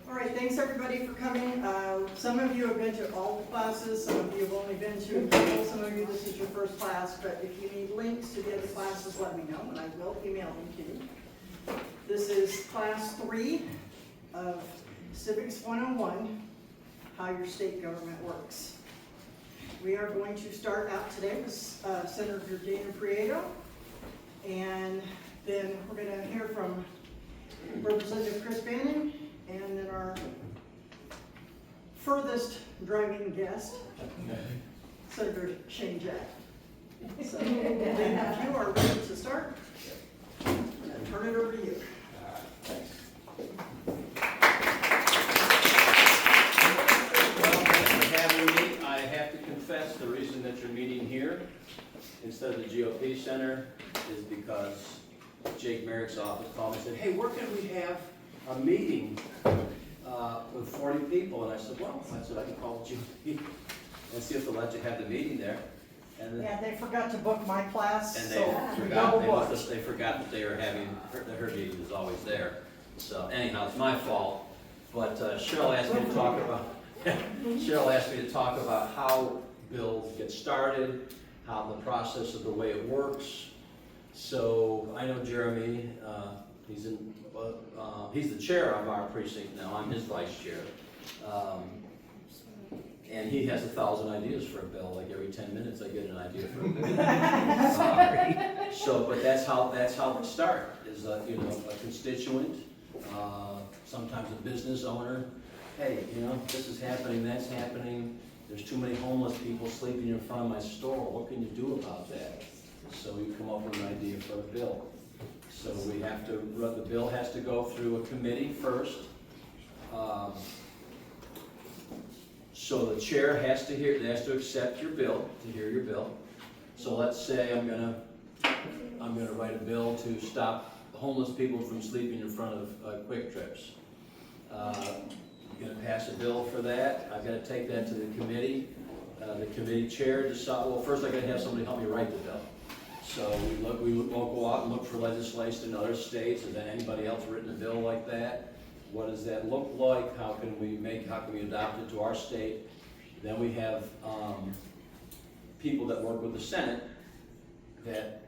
All right, thanks everybody for coming. Some of you have been to all the classes, some of you have only been to a couple, some of you this is your first class, but if you need links to the other classes, let me know and I will email them to you. This is class 3 of Civics 101, how your state government works. We are going to start out today with Senator Dana Prieto, and then we're going to hear from Representative Chris Bannon, and then our furthest driving guest, Senator Shane Jack. So, then if you are ready to start, I'm going to turn it over to you. Thanks. Well, thanks for having me. I have to confess the reason that you're meeting here instead of the GOP Center is because Jake Merrick's office called me and said, hey, where can we have a meeting with 40 people? And I said, well, I can call the GOP and see if they'll let you have the meeting there. And then, Yeah, they forgot to book my class, and so we double booked. they forgot that they were having, her meeting is always there. So anyhow, it's my fault. But Cheryl asked me to talk about how bills get started, how the process of the way it works. So I know Jeremy, he's the chair of our precinct now. I'm his vice chair. And he has 1,000 ideas for a bill. Like every 10 minutes I get an idea for a bill. But that's how it starts, is a constituent, sometimes a business owner. Hey, this is happening, that's happening. There's too many homeless people sleeping in front of my store. What can you do about that? So we come up with an idea for a bill. So the bill has to go through a committee first. So the chair has to accept your bill, to hear your bill. So let's say I'm gonna write a bill to stop homeless people from sleeping in front of Quick Trips. I'm gonna pass a bill for that. I've got to take that to the committee. The committee chair decides. Well, first I got to have somebody help me write the bill. So we will go out and look for legislation in other states. Has anybody else written a bill like that? What does that look like? How can we adopt it to our state? Then we have people that work with the Senate that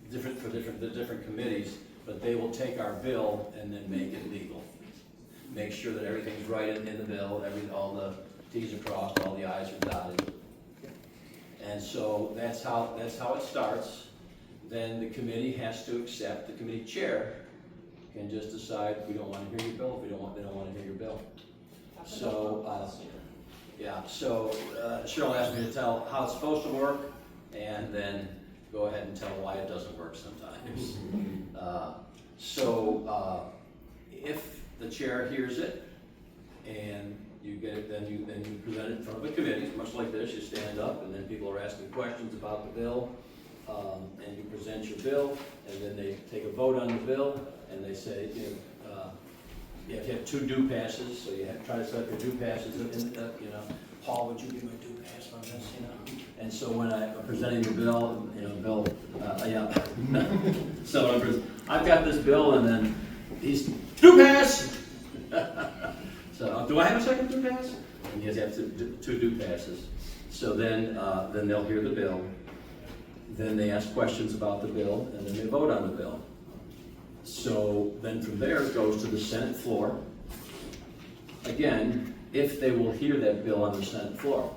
the different committees, but they will take our bill and then make it legal. Make sure that everything's right in the bill, all the T's are crossed, all the I's are dotted. And so that's how it starts. Then the committee has to accept. The committee chair can just decide we don't want to hear your bill. If they don't want to hear your bill. So Cheryl asked me to tell how it's supposed to work, and then go ahead and tell why it doesn't work sometimes. If the chair hears it and you get it, then you present it in front of a committee, much like this. You stand up, and then people are asking questions about the bill, and you present your bill, and then they take a vote on the bill, and they say, you have to have 2 due passes, so you have to try to set up your due passes. Paul, would you be my due pass on this? And so when I'm presenting the bill, So I've got this bill, and then he's due pass. So do I have a second due pass? And he has to have 2 due passes. So then they'll hear the bill. Then they ask questions about the bill, and then they vote on the bill. So then from there it goes to the Senate floor. Again, if they will hear that bill on the Senate floor.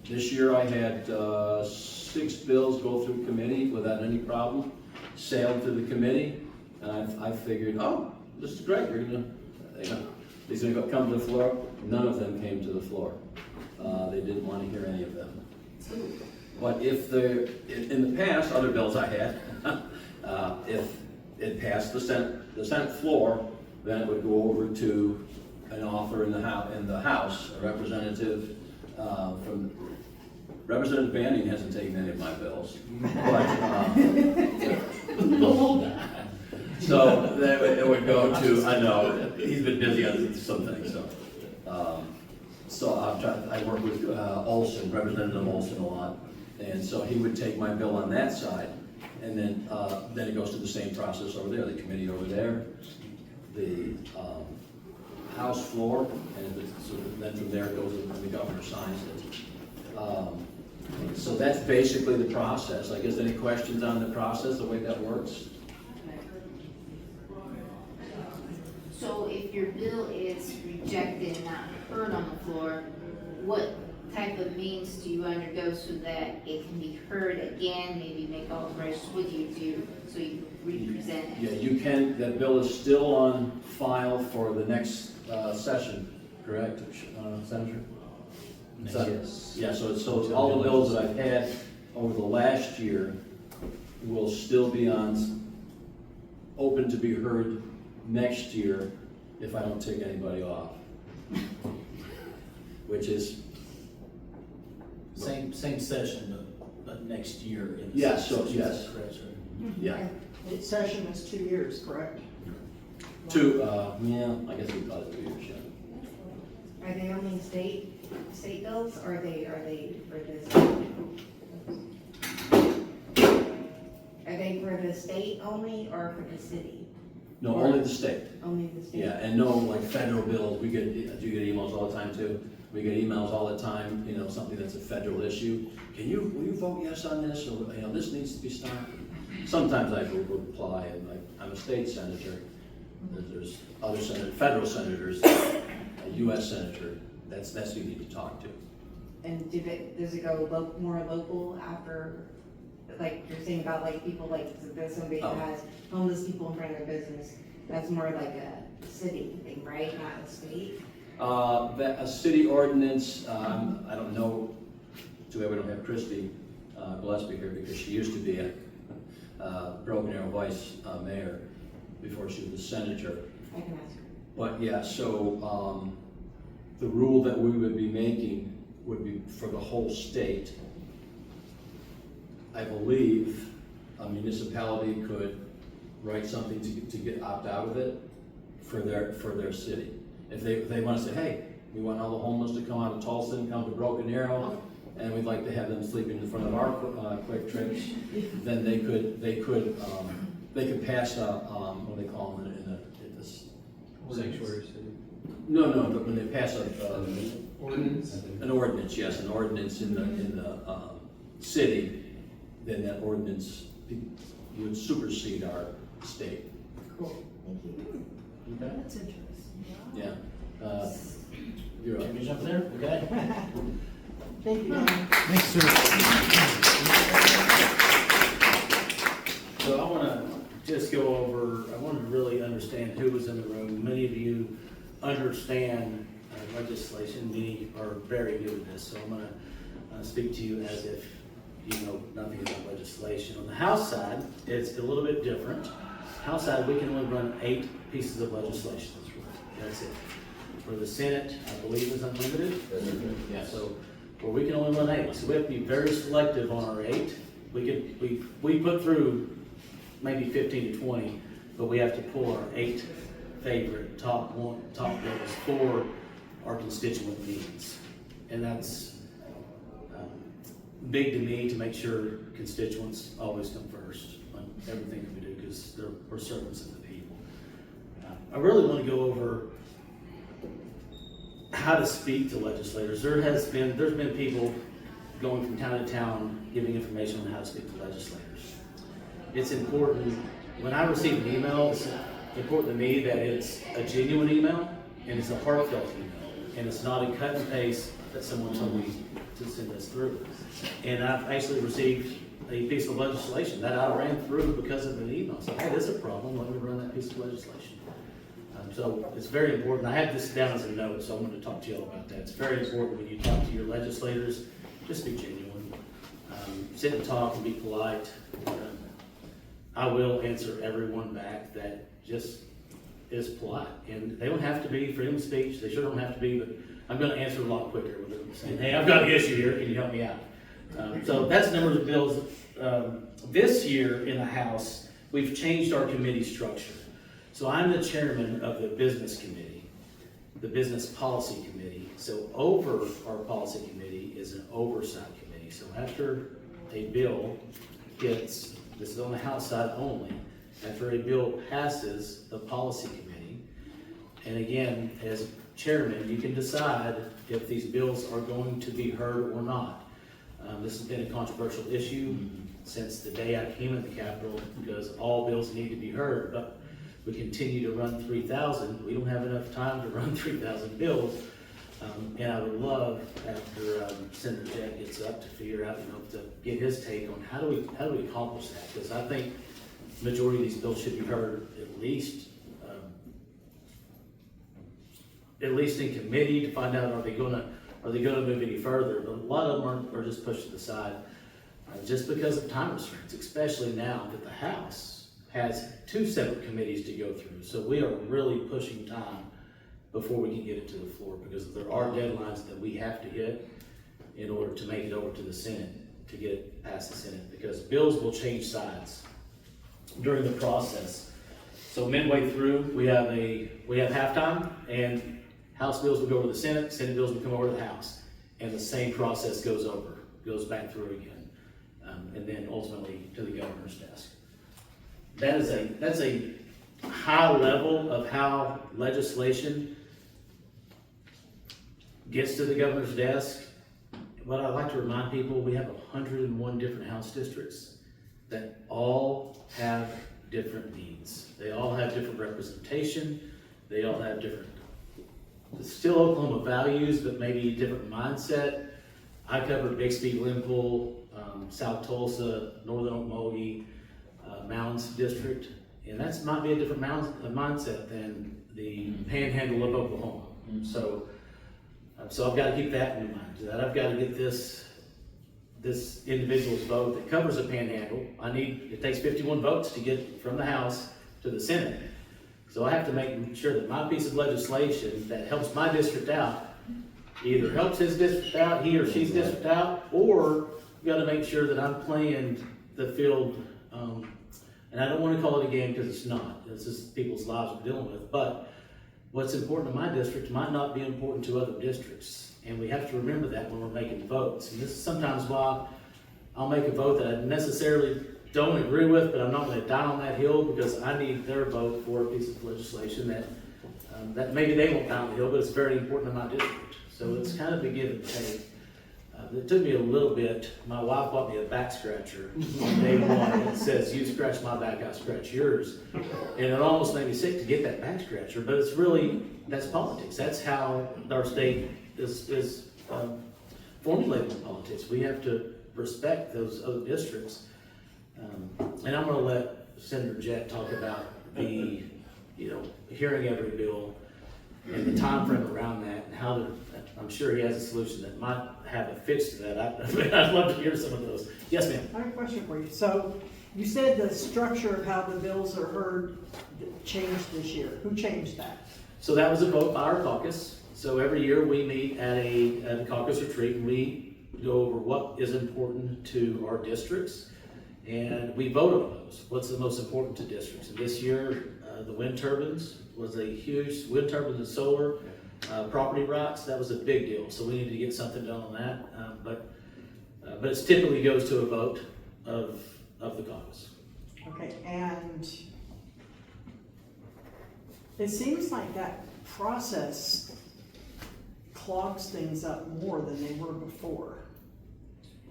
This year I had 6 bills go through committee without any problem, sailed to the committee, and I figured, oh, this is great, these are going to come to the floor. None of them came to the floor. They didn't want to hear any of them. But in the past, other bills I had, if it passed the Senate floor, then it would go over to an author in the House, a representative from Representative Banning hasn't taken any of my bills, but so it would go to. I know he's been busy on some things, so I work with Olson, Representative Olson, a lot, and so he would take my bill on that side, and then it goes to the same process over there, the committee over there. the House floor, and then from there it goes, and the governor signs it. So that's basically the process. I guess any questions on the process, the way that works? So if your bill is rejected and not heard on the floor, what type of means do you undergo so that it can be heard again, maybe make alterations? What do you do so you represent it? Yeah, you can, that bill is still on file for the next session, correct, Senator? Yes. Yeah, so all the bills that I've had over the last year will still be open to be heard next year if I don't take anybody off. Which is, Same session, but next year. in the Yeah, same so, session. yes. Is that correct, sir? yeah, Its session is 2 years, correct? yeah, I guess we call it 2 years, yeah. Are they only state bills, or are they for this? Are they for the state only, or for the city? No, only the state. Only the state? Yeah, and no, like federal bills, do you get emails all the time too? We get emails all the time, something that's a federal issue. Will you vote yes on this, or, this needs to be stopped? Sometimes I will reply, and I'm a state senator. There's other federal senators, a US senator, that's who you need to talk to. And does it go more local after, like you're saying about like people, like if there's somebody that has homeless people in front of their business, that's more like a city thing, right, not a state? A city ordinance, I don't know, too bad we don't have Christy Gillespie here, because she used to be a Broken Arrow Vice mayor before she was a senator. I can ask her. But yeah, so the rule that we would be making would be for the whole state. I believe a municipality could write something to get opt out of it for their city. If they want to say, hey, we want all the homeless to come out of Tulsa and come to Broken Arrow, and we'd like to have them sleeping in front of our quick trips, then they could pass what do they call them in this Sanctuary city. No, but when they pass Ordinance? an ordinance, yes, an ordinance in the city, then that ordinance would supersede our state. Cool, thank you. Okay? That's interesting. Yeah. You're up. Can we jump there? Okay. Thank you, Don. Thanks, sir. So I want to just go over, I want to really understand who was in the room. Many of you understand legislation, many are very new to this, so I'm going to speak to you as if you know nothing about legislation. On the House side, it's a little bit different. House side, we can only run 8 pieces of legislation. That's it. For the Senate, I believe is unlimited. Yeah. So, where we can only run 8. So we have to be very selective on our 8. We put through maybe 15 to 20, but we have to pull our 8 favorite top bills for our constituent needs. And that's big to me, to make sure constituents always come first on everything that we do, because we're servants of the people. I really want to go over how to speak to legislators. There's been people going from town to town giving information on how to speak to legislators. It's important, when I receive an email, it's important to me that it's a genuine email and it's a heartfelt email, and it's not a cut and paste that someone told me to send this through. And I've actually received a piece of legislation that I ran through because of an email. So, hey, there's a problem, let me run that piece of legislation. So it's very important. I have this down as a note, so I wanted to talk to you all about that. It's very important when you talk to your legislators, just be genuine. Sit and talk and be polite. I will answer everyone back that just is polite. And they don't have to be freedom of speech, they sure don't have to be, but I'm gonna answer a lot quicker with them saying, hey, I've got an issue here, can you help me out? So that's the numbers of bills. This year in the House, we've changed our committee structure. So I'm the chairman of the business committee, the business policy committee. So over our policy committee is an oversight committee. So after a bill gets, this is on the House side only, after a bill passes the policy committee, And again, as chairman, you can decide if these bills are going to be heard or not. This has been a controversial issue since the day I came in the Capitol, because all bills need to be heard, but we continue to run 3,000. We don't have enough time to run 3,000 bills. And I would love, after Senator Jack gets up, to figure out, to get his take on how do we accomplish that? Because I think the majority of these bills should be heard at least in committee to find out, are they gonna move any further? But a lot of them are just pushed to the side just because of time restraints, especially now that the House has 2 separate committees to go through. So we are really pushing time before we can get it to the floor, because there are deadlines that we have to hit in order to make it over to the Senate, to get it past the Senate, because bills will change sides during the process. So midway through, we have halftime, and House bills will go over to the Senate, Senate bills will come over to the House, and the same process goes back through again, and then ultimately to the governor's desk. That's a high level of how legislation gets to the governor's desk. But I'd like to remind people, we have 101 different House districts that all have different needs. They all have different representation. They all have different, still Oklahoma values, but maybe different mindset. I cover Bixby, Glenpool, South Tulsa, Northern Okmulgee, Mounds District, and that might be a different mindset than the panhandle of Oklahoma. So I've got to keep that in mind, that I've got to get this individual's vote that covers the panhandle. It takes 51 votes to get from the House to the Senate. So I have to make sure that my piece of legislation that helps my district out either helps his district out, he or she's district out, or we got to make sure that I'm playing the field. And I don't want to call it a game, because it's not. This is people's lives we're dealing with. But what's important to my district might not be important to other districts. And we have to remember that when we're making votes. And this is sometimes why I'll make a vote that I necessarily don't agree with, but I'm not going to die on that hill, because I need their vote for a piece of legislation that maybe they won't die on the hill, but it's very important to my district. So it's kind of a give and take. It took me a little bit. My wife bought me a back scratcher on day one. It says, "You scratch my back, I scratch yours." And it almost made me sick to get that back scratcher, but it's really, that's politics. That's how our state is formulating politics. We have to respect those other districts. And I'm gonna let Senator Jett talk about the, hearing every bill and the time frame around that, and how I'm sure he has a solution that might have a fix to that. I'd love to hear some of those. Yes, ma'am. I have a question for you. So you said the structure of how the bills are heard changed this year. Who changed that? So that was a vote by our caucus. So every year we meet at a caucus retreat, and we go over what is important to our districts, and we vote on those. What's the most important to districts? And this year, the wind turbines was a huge, wind turbines and solar, property rights, that was a big deal. So we need to get something done on that. But it typically goes to a vote of the caucus. Okay, and it seems like that process clogs things up more than they were before.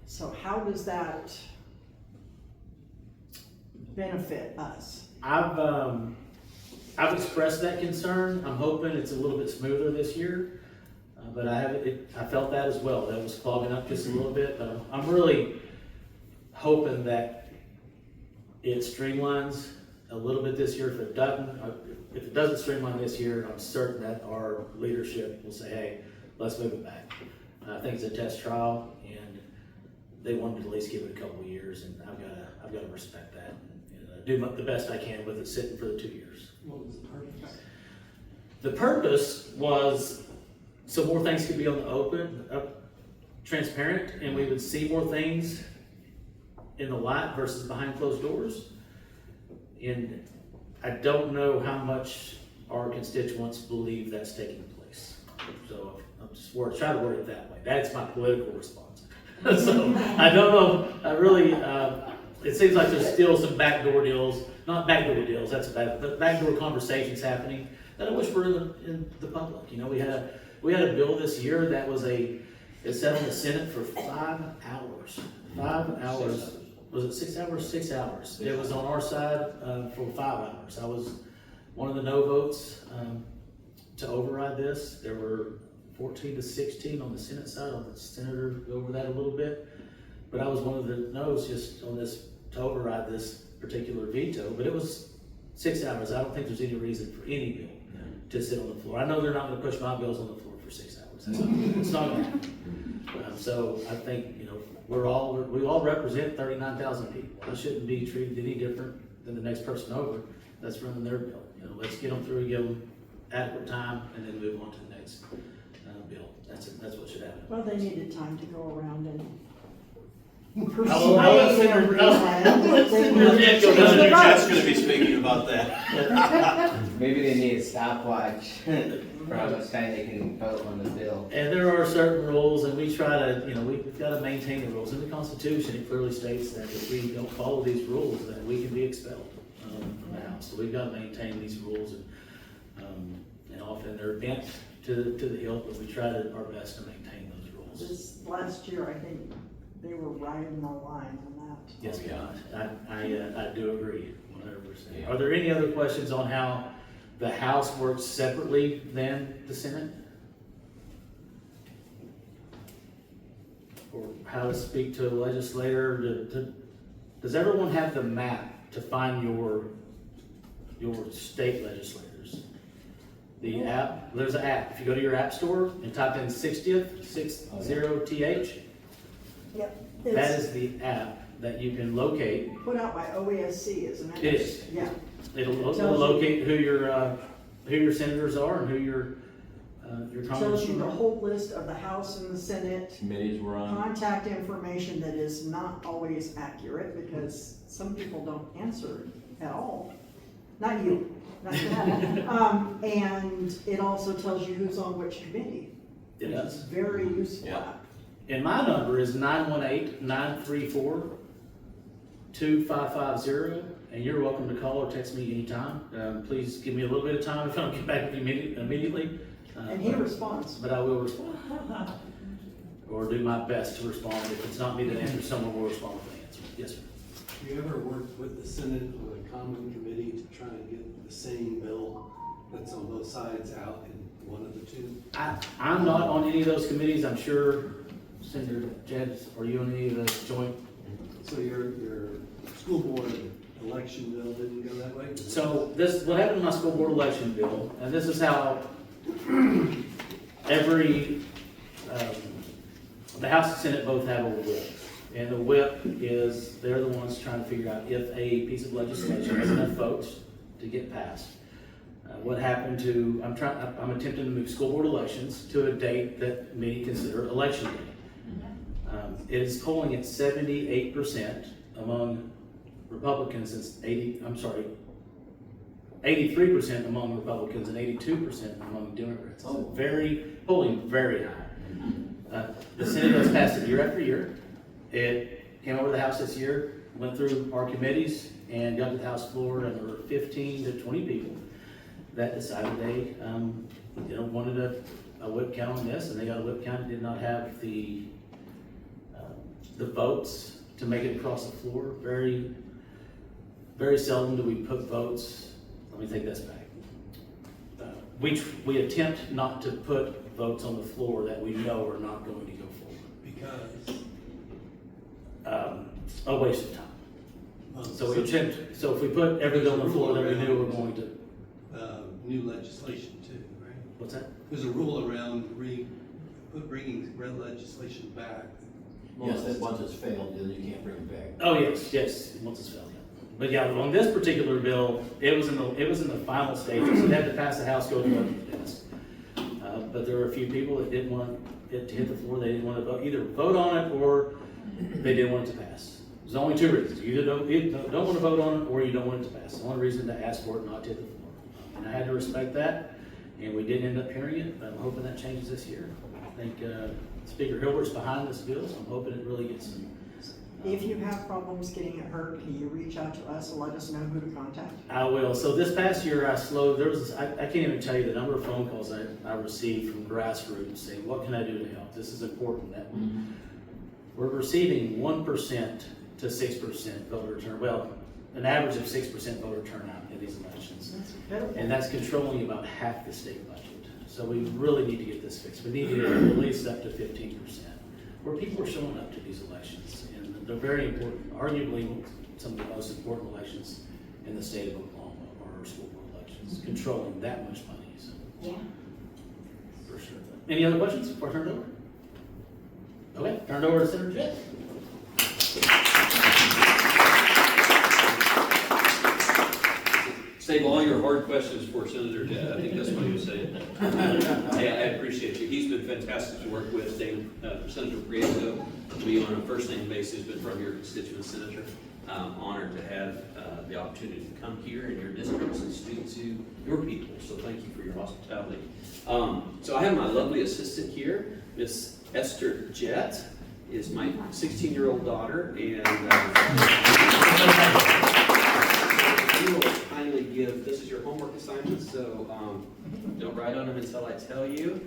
So how does that benefit us? I've expressed that concern. I'm hoping it's a little bit smoother this year, but I felt that as well. That was clogging up just a little bit, but I'm really hoping that it streamlines a little bit this year. If it doesn't streamline this year, I'm certain that our leadership will say, "Hey, let's move it back." I think it's a test trial, and they wanted to at least give it a couple of years, and I've got to respect that and do the best I can with it sitting for the 2 years. What was the purpose? The purpose was so more things could be on the open, transparent, and we would see more things in the light versus behind closed doors. And I don't know how much our constituents believe that's taking place. So I'm just try to word it that way. That's my political response. So I don't know. I really, it seems like there's still some backdoor deals, not backdoor deals, that's bad, but backdoor conversations happening that I wish were in the public. You know, we had a bill this year that was it sat in the Senate for 5 hours. 5 hours. Was it 6 hours? 6 hours. It was on our side for 5 hours. I was one of the no votes to override this. There were 14 to 16 on the Senate side. On the senator go over that a little bit, but I was one of the no's just on this to override this particular veto. But it was 6 hours. I don't think there's any reason for any bill to sit on the floor. I know they're not going to push my bills on the floor for 6 hours. It's not going to happen. So I think, you know, we all represent 39,000 people. I shouldn't be treated any different than the next person over that's running their bill. You know, let's get them through, give them adequate time, and then move on to the next bill. That's what should happen. Well, they needed time to go around and Jeff's gonna be speaking about that. Maybe they need a stopwatch for how much time they can vote on the bill. And there are certain rules, and we try to, you know, we've got to maintain the rules. In the Constitution, it clearly states that if we don't follow these rules, then we can be expelled from the House. So we've got to maintain these rules, and often they're bent to the hilt, but we try our best to maintain those rules. This last year, I think they were riding the line on that. Yes, I do agree, 100%. Yeah. Are there any other questions on how the House works separately than the Senate? Or how to speak to a legislator? Does everyone have the map to find your state legislators? The app, there's an app. If you go to your app store and type in 60th, 60th, Yep. that is the app that you can locate. Put out by OESC, isn't it? It is. Yeah. It'll Tells you- locate who your senators are and who your Tells you the congressmen are. whole list of the House and the Senate, Committees were on. contact information that is not always accurate because some people don't answer at all. Not you, not that. And it also tells you who's on which committee. It It's does. very useful Yeah. app. And my number is 918-934-2550, and you're welcome to call or text me anytime. Please give me a little bit of time if I don't get back with you immediately. And he responds. But I will respond. Or do my best to respond. If it's not me that answers, someone will respond with an answer. Yes, sir. Have you ever worked with the Senate on a common committee to try and get the same bill that's on both sides out in one of the two? I'm not on any of those committees. I'm sure Senator Jed, are you on any of the joint? So your school board election bill didn't go that way? So what happened in my school board election bill, and this is how the House and Senate both have a whip. And the whip is, they're the ones trying to figure out if a piece of legislation has enough votes to get passed. What happened to, I'm attempting to move school board elections to a date that many consider election day. It is polling at 78% among Republicans and 83% among Republicans and 82% among Democrats. It's polling very high. The Senate has passed it year after year. It came over to the House this year, went through our committees and got to the House floor, and there were 15 to 20 people that decided they wanted a whip count on this, and they got a whip count and did not have the votes to make it across the floor. Very, very seldom do we put votes. Let me take this back. We attempt not to put votes on the floor that we know are not going to go forward. Because? A waste of time. Well, So if we put every bill on the floor that we knew were going to, new legislation too, right? what's that? There's a rule around bringing red legislation back. Yes, that once it's failed, then you can't bring it back. Oh, yes, once it's failed, yeah. But yeah, on this particular bill, it was in the final stages. It had to pass the House, go to the desk. But there were a few people that didn't want it to hit the floor. They didn't want to either vote on it or they didn't want it to pass. There's only two reasons. You either don't want to vote on it or you don't want it to pass. The only reason to ask for it not to hit the floor. And I had to respect that, and we did end up hearing it, but I'm hoping that changes this year. I think Speaker Hilbert's behind this bill, so I'm hoping it really gets If you have problems getting it heard, can you reach out to us and let us know who to contact? I will. So this past year, I can't even tell you the number of phone calls I received from grassroots saying, what can I do to help? This is important that we're receiving 1% to 6% voter turn, well, an average of 6% voter turnout in these elections. That's incredible. And that's controlling about half the state budget. So we really need to get this fixed. We need to get it at least up to 15%, where people are showing up to these elections. And they're very important, arguably some of the most important elections in the state of Oklahoma are our school board elections, controlling that much money, so, Yeah. for sure. Any other questions before I turn it over? Okay, turn it over to Senator Jett. Save all your hard questions for Senator Jett. I think that's what he was saying. Hey, I appreciate you. He's been fantastic to work with. Senator Prieto, we on a first-name basis, but from your constituent senator. Honored to have the opportunity to come here in your districts and speak to your people. So thank you for your hospitality. So I have my lovely assistant here, Miss Esther Jett, is my 16-year-old daughter, and you will kindly give, this is your homework assignment, so don't write on them until I tell you.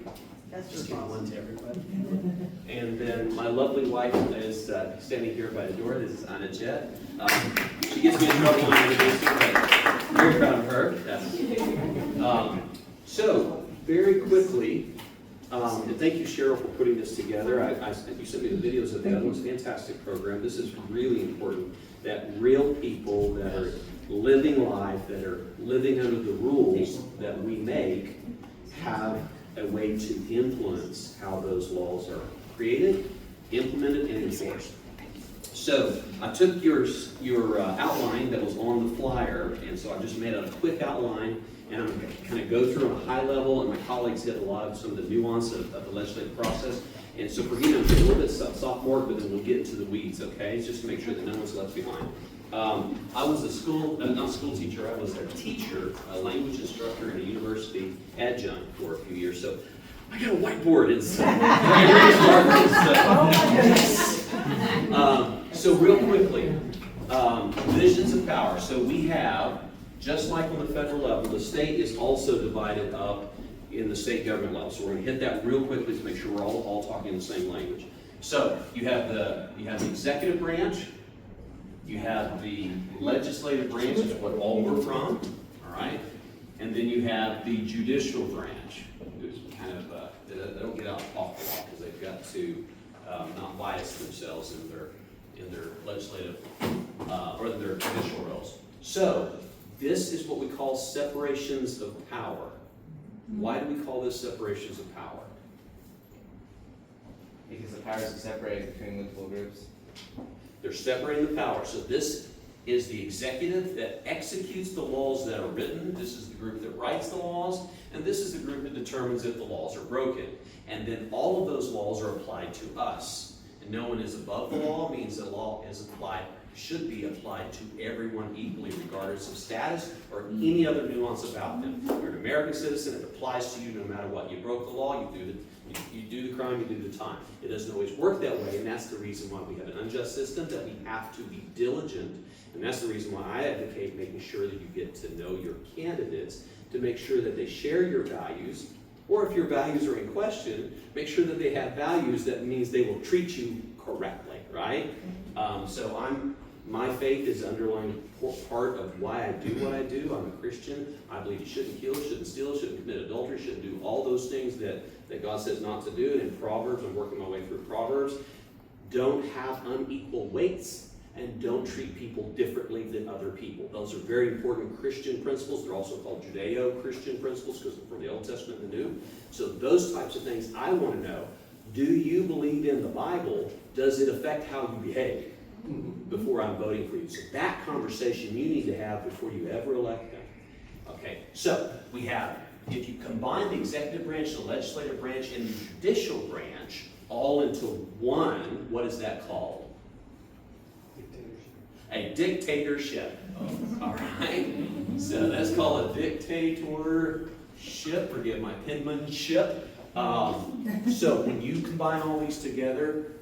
That's Just your give boss. one to everybody. And then my lovely wife is standing here by the door. This is Anna Jett. She gets me in trouble when I introduce her, but very proud of her. So, very quickly, and thank you, Cheryl, for putting this together. You sent me the videos of the other one's fantastic program. This is really important that real people that are living life, that are living under the rules that we make, have a way to influence how those laws are created, implemented, and enforced. So I took your outline that was on the flyer, and so I just made a quick outline, and I'm going to kind of go through on a high level, and my colleagues hit a lot of some of the nuance of the legislative process. And so for you, I'm doing a little bit sophomore, but then we'll get into the weeds, okay? Just to make sure that no one's left behind. I was not a school teacher, I was a teacher, a language instructor in a university adjunct for a few years. So I got a whiteboard and so real quickly, divisions of power. So we have, just like on the federal level, the state is also divided up in the state government level. So we're going to hit that real quickly to make sure we're all talking the same language. So you have the executive branch. You have the legislative branch, is what all we're from, all right? And then you have the judicial branch, who's kind of, they don't get out off the law because they've got to not bias themselves in their legislative, or in their judicial roles. So, this is what we call separations of power. Why do we call this separations of power? Because the powers are separated between multiple groups. They're separating the power. So this is the executive that executes the laws that are written. This is the group that writes the laws. And this is the group that determines if the laws are broken. And then all of those laws are applied to us. And no one is above the law means that law is applied, should be applied to everyone equally, regardless of status or any other nuance about them. You're an American citizen, it applies to you no matter what. You broke the law, you do the crime, you do the time. It doesn't always work that way, and that's the reason why we have an unjust system, that we have to be diligent. And that's the reason why I advocate making sure that you get to know your candidates, to make sure that they share your values, or if your values are in question, make sure that they have values that means they will treat you correctly, right? My faith is an underlying part of why I do what I do. I'm a Christian. I believe you shouldn't kill, shouldn't steal, shouldn't commit adultery, shouldn't do all those things that God says not to do. And in Proverbs, I'm working my way through Proverbs, don't have unequal weights and don't treat people differently than other people. Those are very important Christian principles. They're also called Judeo-Christian principles because they're from the Old Testament and the New. So those types of things I want to know. Do you believe in the Bible? Does it affect how you behave before I'm voting for you? So that conversation you need to have before you ever elect them. Okay, so we have, if you combine the executive branch, the legislative branch, and the judicial branch all into one, what is that called? A dictatorship. All right, so that's called a dictatorship. Forgive my penmanship. So when you combine all these together,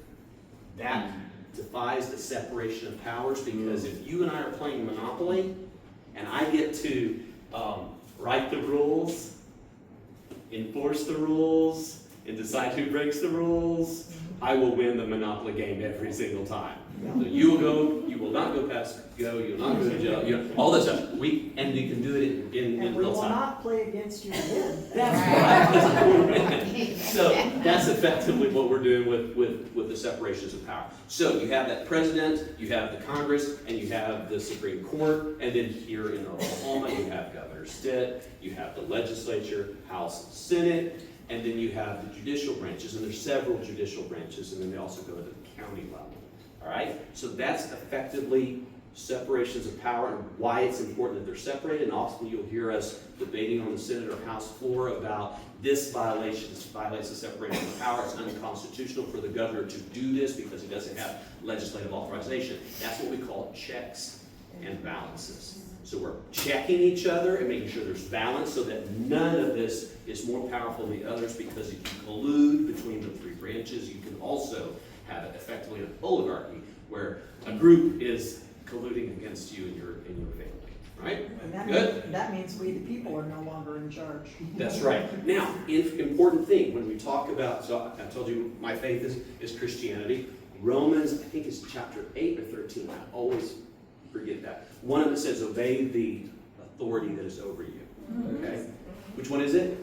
that defies the separation of powers, because if you and I are playing Monopoly, and I get to write the rules, enforce the rules, and decide who breaks the rules, I will win the Monopoly game every single time. So you will go, you will not go past go, you will not go to jail, you know, all that stuff. And we can do it in And we real will time. not play against you again. That's right. So that's effectively what we're doing with the separations of power. So you have that president, you have the Congress, and you have the Supreme Court, and then here in Oklahoma, you have Governor Stitt, you have the legislature, House and Senate, and then you have the judicial branches, and there's several judicial branches, and then they also go to the county level. All right? So that's effectively separations of power and why it's important that they're separated. And often you'll hear us debating on the Senate or House floor about this violation. This violates the separation of power. It's unconstitutional for the governor to do this because he doesn't have legislative authorization. That's what we call checks and balances. So we're checking each other and making sure there's balance so that none of this is more powerful than the others, because if you collude between the three branches, you can also have it effectively an oligarchy where a group is colluding against you and your family, right? And Good? that means we the people are no longer in charge. That's right. Now, important thing, when we talk about, so I told you my faith is Christianity. Romans, I think it's chapter 8 or 13. I always forget that. One of it says, obey the authority that is over you. Okay? Which one is it?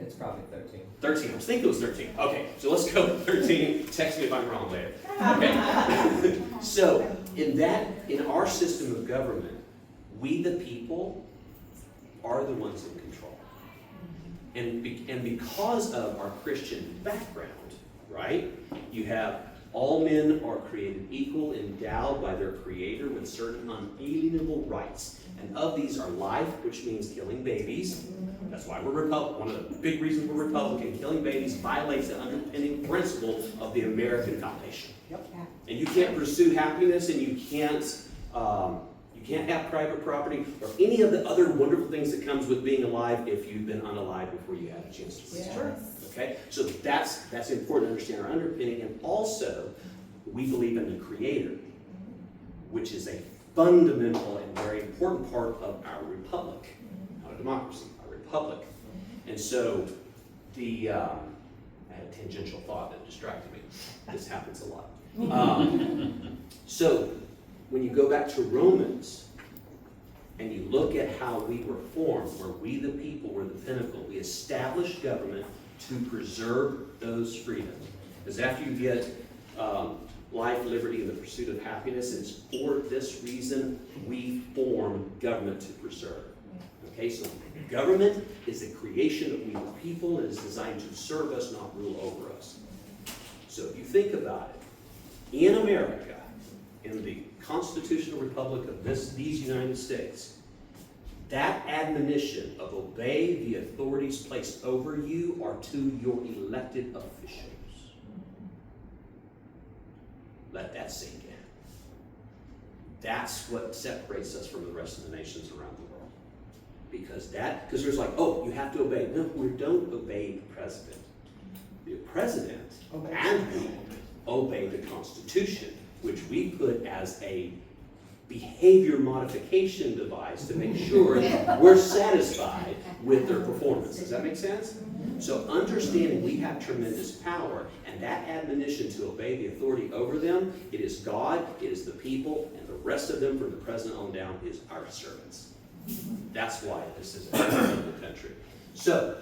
It's probably 13. 13. I was thinking it was 13. Okay, so let's go with 13. Text me if I'm wrong later. Okay. So, in our system of government, we the people are the ones in control. And because of our Christian background, right, you have all men are created equal, endowed by their Creator with certain unalienable rights. And of these are life, which means killing babies. That's why we're Republican. One of the big reasons we're Republican. Killing babies violates the underpinning principle of the American foundation. Yep. And you can't pursue happiness, and you can't have private property or any of the other wonderful things that comes with being alive if you've been unalive before you had a chance to pursue. Sure. Okay, so that's important to understand our underpinning, and also we believe in the Creator, which is a fundamental and very important part of our republic, not a democracy, a republic. And so I had a tangential thought that distracted me. This happens a lot. So when you go back to Romans and you look at how we were formed, where we the people were the pinnacle, we established government to preserve those freedoms. Because after you get life, liberty, and the pursuit of happiness, it's for this reason we form government to preserve. Okay, so government is a creation of we the people and is designed to serve us, not rule over us. So if you think about it, in America, in the constitutional republic of these United States, that admonition of obey the authorities placed over you are to your elected officials. Let that sink in. That's what separates us from the rest of the nations around the world. Because there's like, oh, you have to obey. No, we don't obey the president. The president and we obey the Constitution, which we put as a behavior modification device to make sure that we're satisfied with their performance. Does that make sense? So understanding we have tremendous power, and that admonition to obey the authority over them, it is God, it is the people, and the rest of them from the president on down is our servants. That's why this is a wonderful country. So,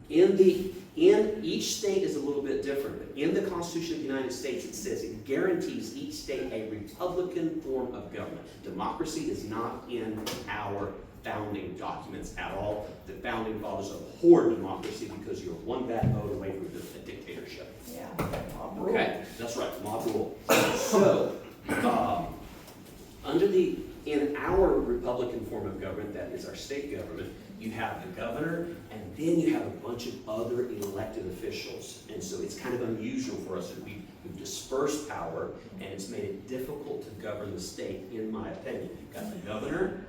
in each state is a little bit different. But in the Constitution of the United States, it says it guarantees each state a Republican form of government. Democracy is not in our founding documents at all. The founding fathers abhorred democracy because you're one bad vote away from a dictatorship. Yeah. Mob rule. Okay, that's right, mob rule. So, in our Republican form of government, that is our state government, you have the governor, and then you have a bunch of other elected officials. And so it's kind of unusual for us that we've dispersed power, and it's made it difficult to govern the state, in my opinion. You've got the governor,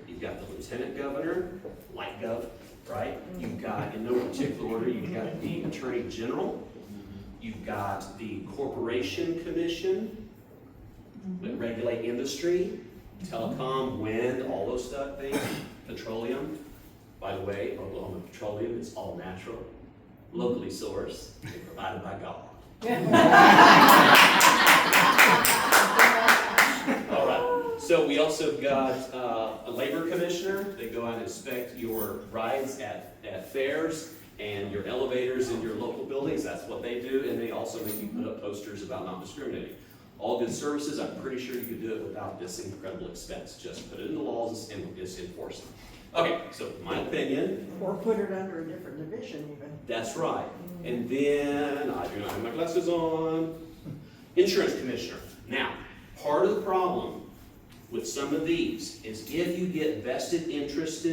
you've got the lieutenant governor, light gov, right? You've got, in no particular order, you've got the attorney general, You've got the Corporation Commission that regulate industry, telecom, wind, all those stuff things, petroleum. By the way, Oklahoma Petroleum is all natural, locally sourced, and provided by God. All right, so we also got a labor commissioner. They go out and inspect your rides at fairs and your elevators in your local buildings. That's what they do, and they also make you put up posters about not discriminating. All good services, I'm pretty sure you could do it without this incredible expense. Just put it in the laws and it's enforced. Okay, so my opinion. Or put it under a different division even. That's right. And then, I do not have my glasses on, insurance commissioner. Now, part of the problem with some of these is if you get vested interest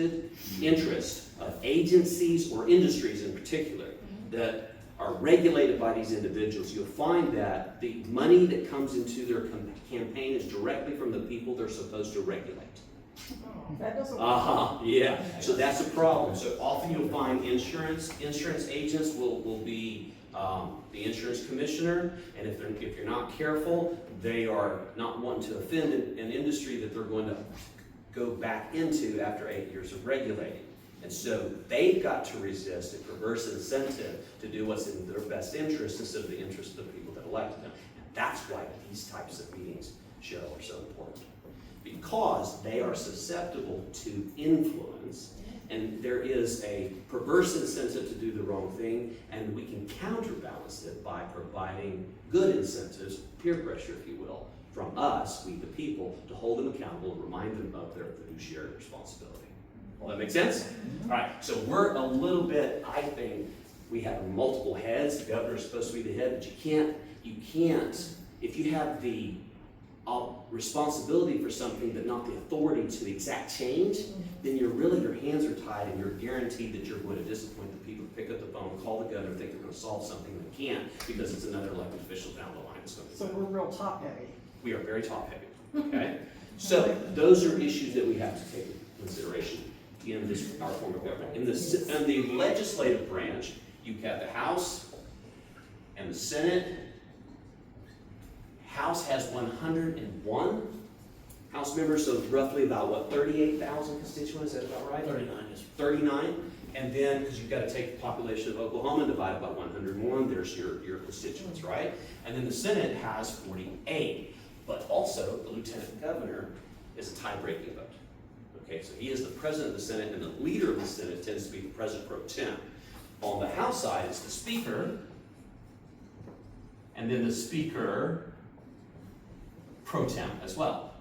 of agencies or industries in particular that are regulated by these individuals, you'll find that the money that comes into their campaign is directly from the people they're supposed to regulate. That doesn't. Yeah, so that's a problem. So often you'll find insurance agents will be the insurance commissioner, and if you're not careful, they are not wanting to offend an industry that they're going to go back into after 8 years of regulating. And so they've got to resist a perverse incentive to do what's in their best interest instead of the interest of the people that elected them. And that's why these types of meetings, Cheryl, are so important. Because they are susceptible to influence, and there is a perverse incentive to do the wrong thing, and we can counterbalance it by providing good incentives, peer pressure, if you will, from us, we the people, to hold them accountable and remind them of their fiduciary responsibility. Well, that make sense? All right, so we're a little bit, I think, we have multiple heads. The governor's supposed to be the head, but you can't, if you have the responsibility for something but not the authority to exact change, then your hands are tied and you're guaranteed that you're going to disappoint the people. Pick up the phone, call the governor, think they're going to solve something, they can't because it's another elected official down the line. So we're real top heavy. We are very top heavy, okay? So those are issues that we have to take into consideration in this, our form of government. In the legislative branch, you've got the House and the Senate. House has 101 House members, so roughly about, 38,000 constituents, is that about right? 39, yes. 39, and then, because you've got to take the population of Oklahoma and divide it by 101, there's your constituents, right? And then the Senate has 48, but also the lieutenant governor is a tie-breaking vote. Okay, so he is the president of the Senate, and the leader of the Senate tends to be the president pro tem. On the House side, it's the speaker, and then the speaker pro tem as well.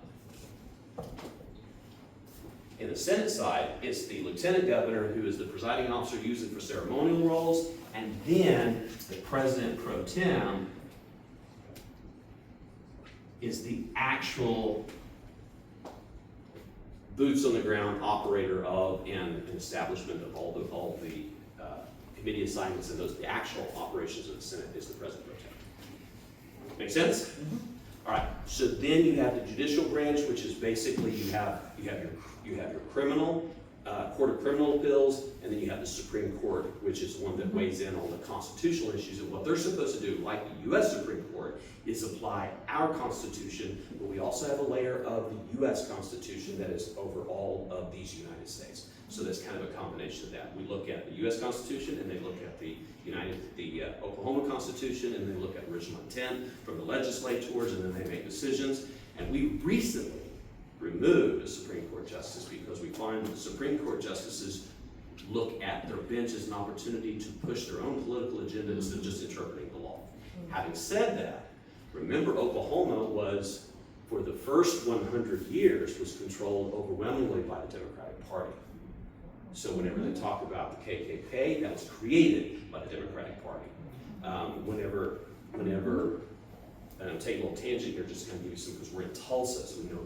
In the Senate side, it's the lieutenant governor who is the presiding officer used for ceremonial roles, and then the president pro tem is the actual boots on the ground operator of and establishment of all the committee assignments and the actual operations of the Senate is the president pro tem. Make sense? Mm-hmm. All right, so then you have the judicial branch, which is basically you have your criminal, Court of Criminal Appeals, and then you have the Supreme Court, which is the one that weighs in on the constitutional issues. And what they're supposed to do, like the U.S. Supreme Court, is apply our Constitution, but we also have a layer of the U.S. Constitution that is over all of these United States. So that's kind of a combination of that. We look at the U.S. Constitution, and they look at the Oklahoma Constitution, and they look at original intent from the legislators, and then they make decisions. And we recently removed a Supreme Court justice because we find that the Supreme Court justices look at their bench as an opportunity to push their own political agenda instead of just interpreting the law. Having said that, remember Oklahoma was, for the first 100 years, was controlled overwhelmingly by the Democratic Party. So whenever they talk about the KKK, that was created by the Democratic Party. Whenever, and I'm taking a little tangent here, just to kind of give you some, because we're in Tulsa, so we know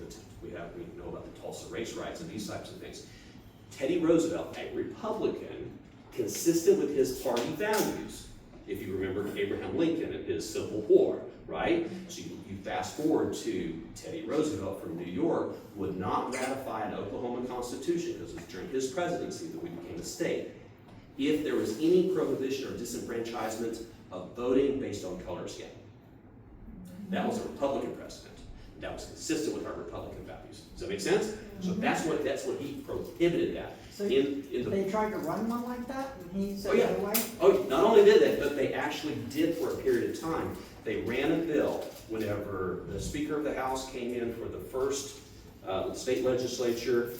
about the Tulsa race riots and these types of things. Teddy Roosevelt, a Republican, consistent with his party values, if you remember Abraham Lincoln and his Civil War, right? So you fast forward to Teddy Roosevelt from New York, would not ratify an Oklahoma Constitution because it was during his presidency that we became a state. If there was any prohibition or disenfranchisement of voting based on color scheme. That was a Republican precedent. That was consistent with our Republican values. Does that make sense? So that's what he prohibited that. So In the they tried to run one like that, and he said, Oh, yeah. no way? Oh, not only did they, but they actually did for a period of time. They ran a bill whenever the Speaker of the House came in for the first state legislature,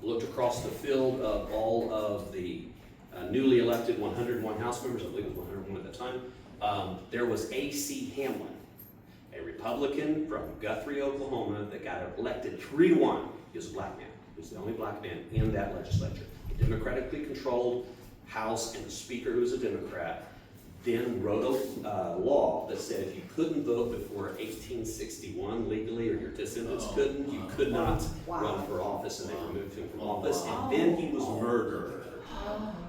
looked across the field of all of the newly elected 101 House members, I believe it was 101 at the time. There was A.C. Hamlin, a Republican from Guthrie, Oklahoma, that got elected 3-1. He was a black man. He was the only black man in that legislature. The democratically controlled House, and the Speaker, who was a Democrat, then wrote a law that said if you couldn't vote before 1861 legally, or your descendants couldn't, you could not run for office, and they removed him from office. And then he was murdered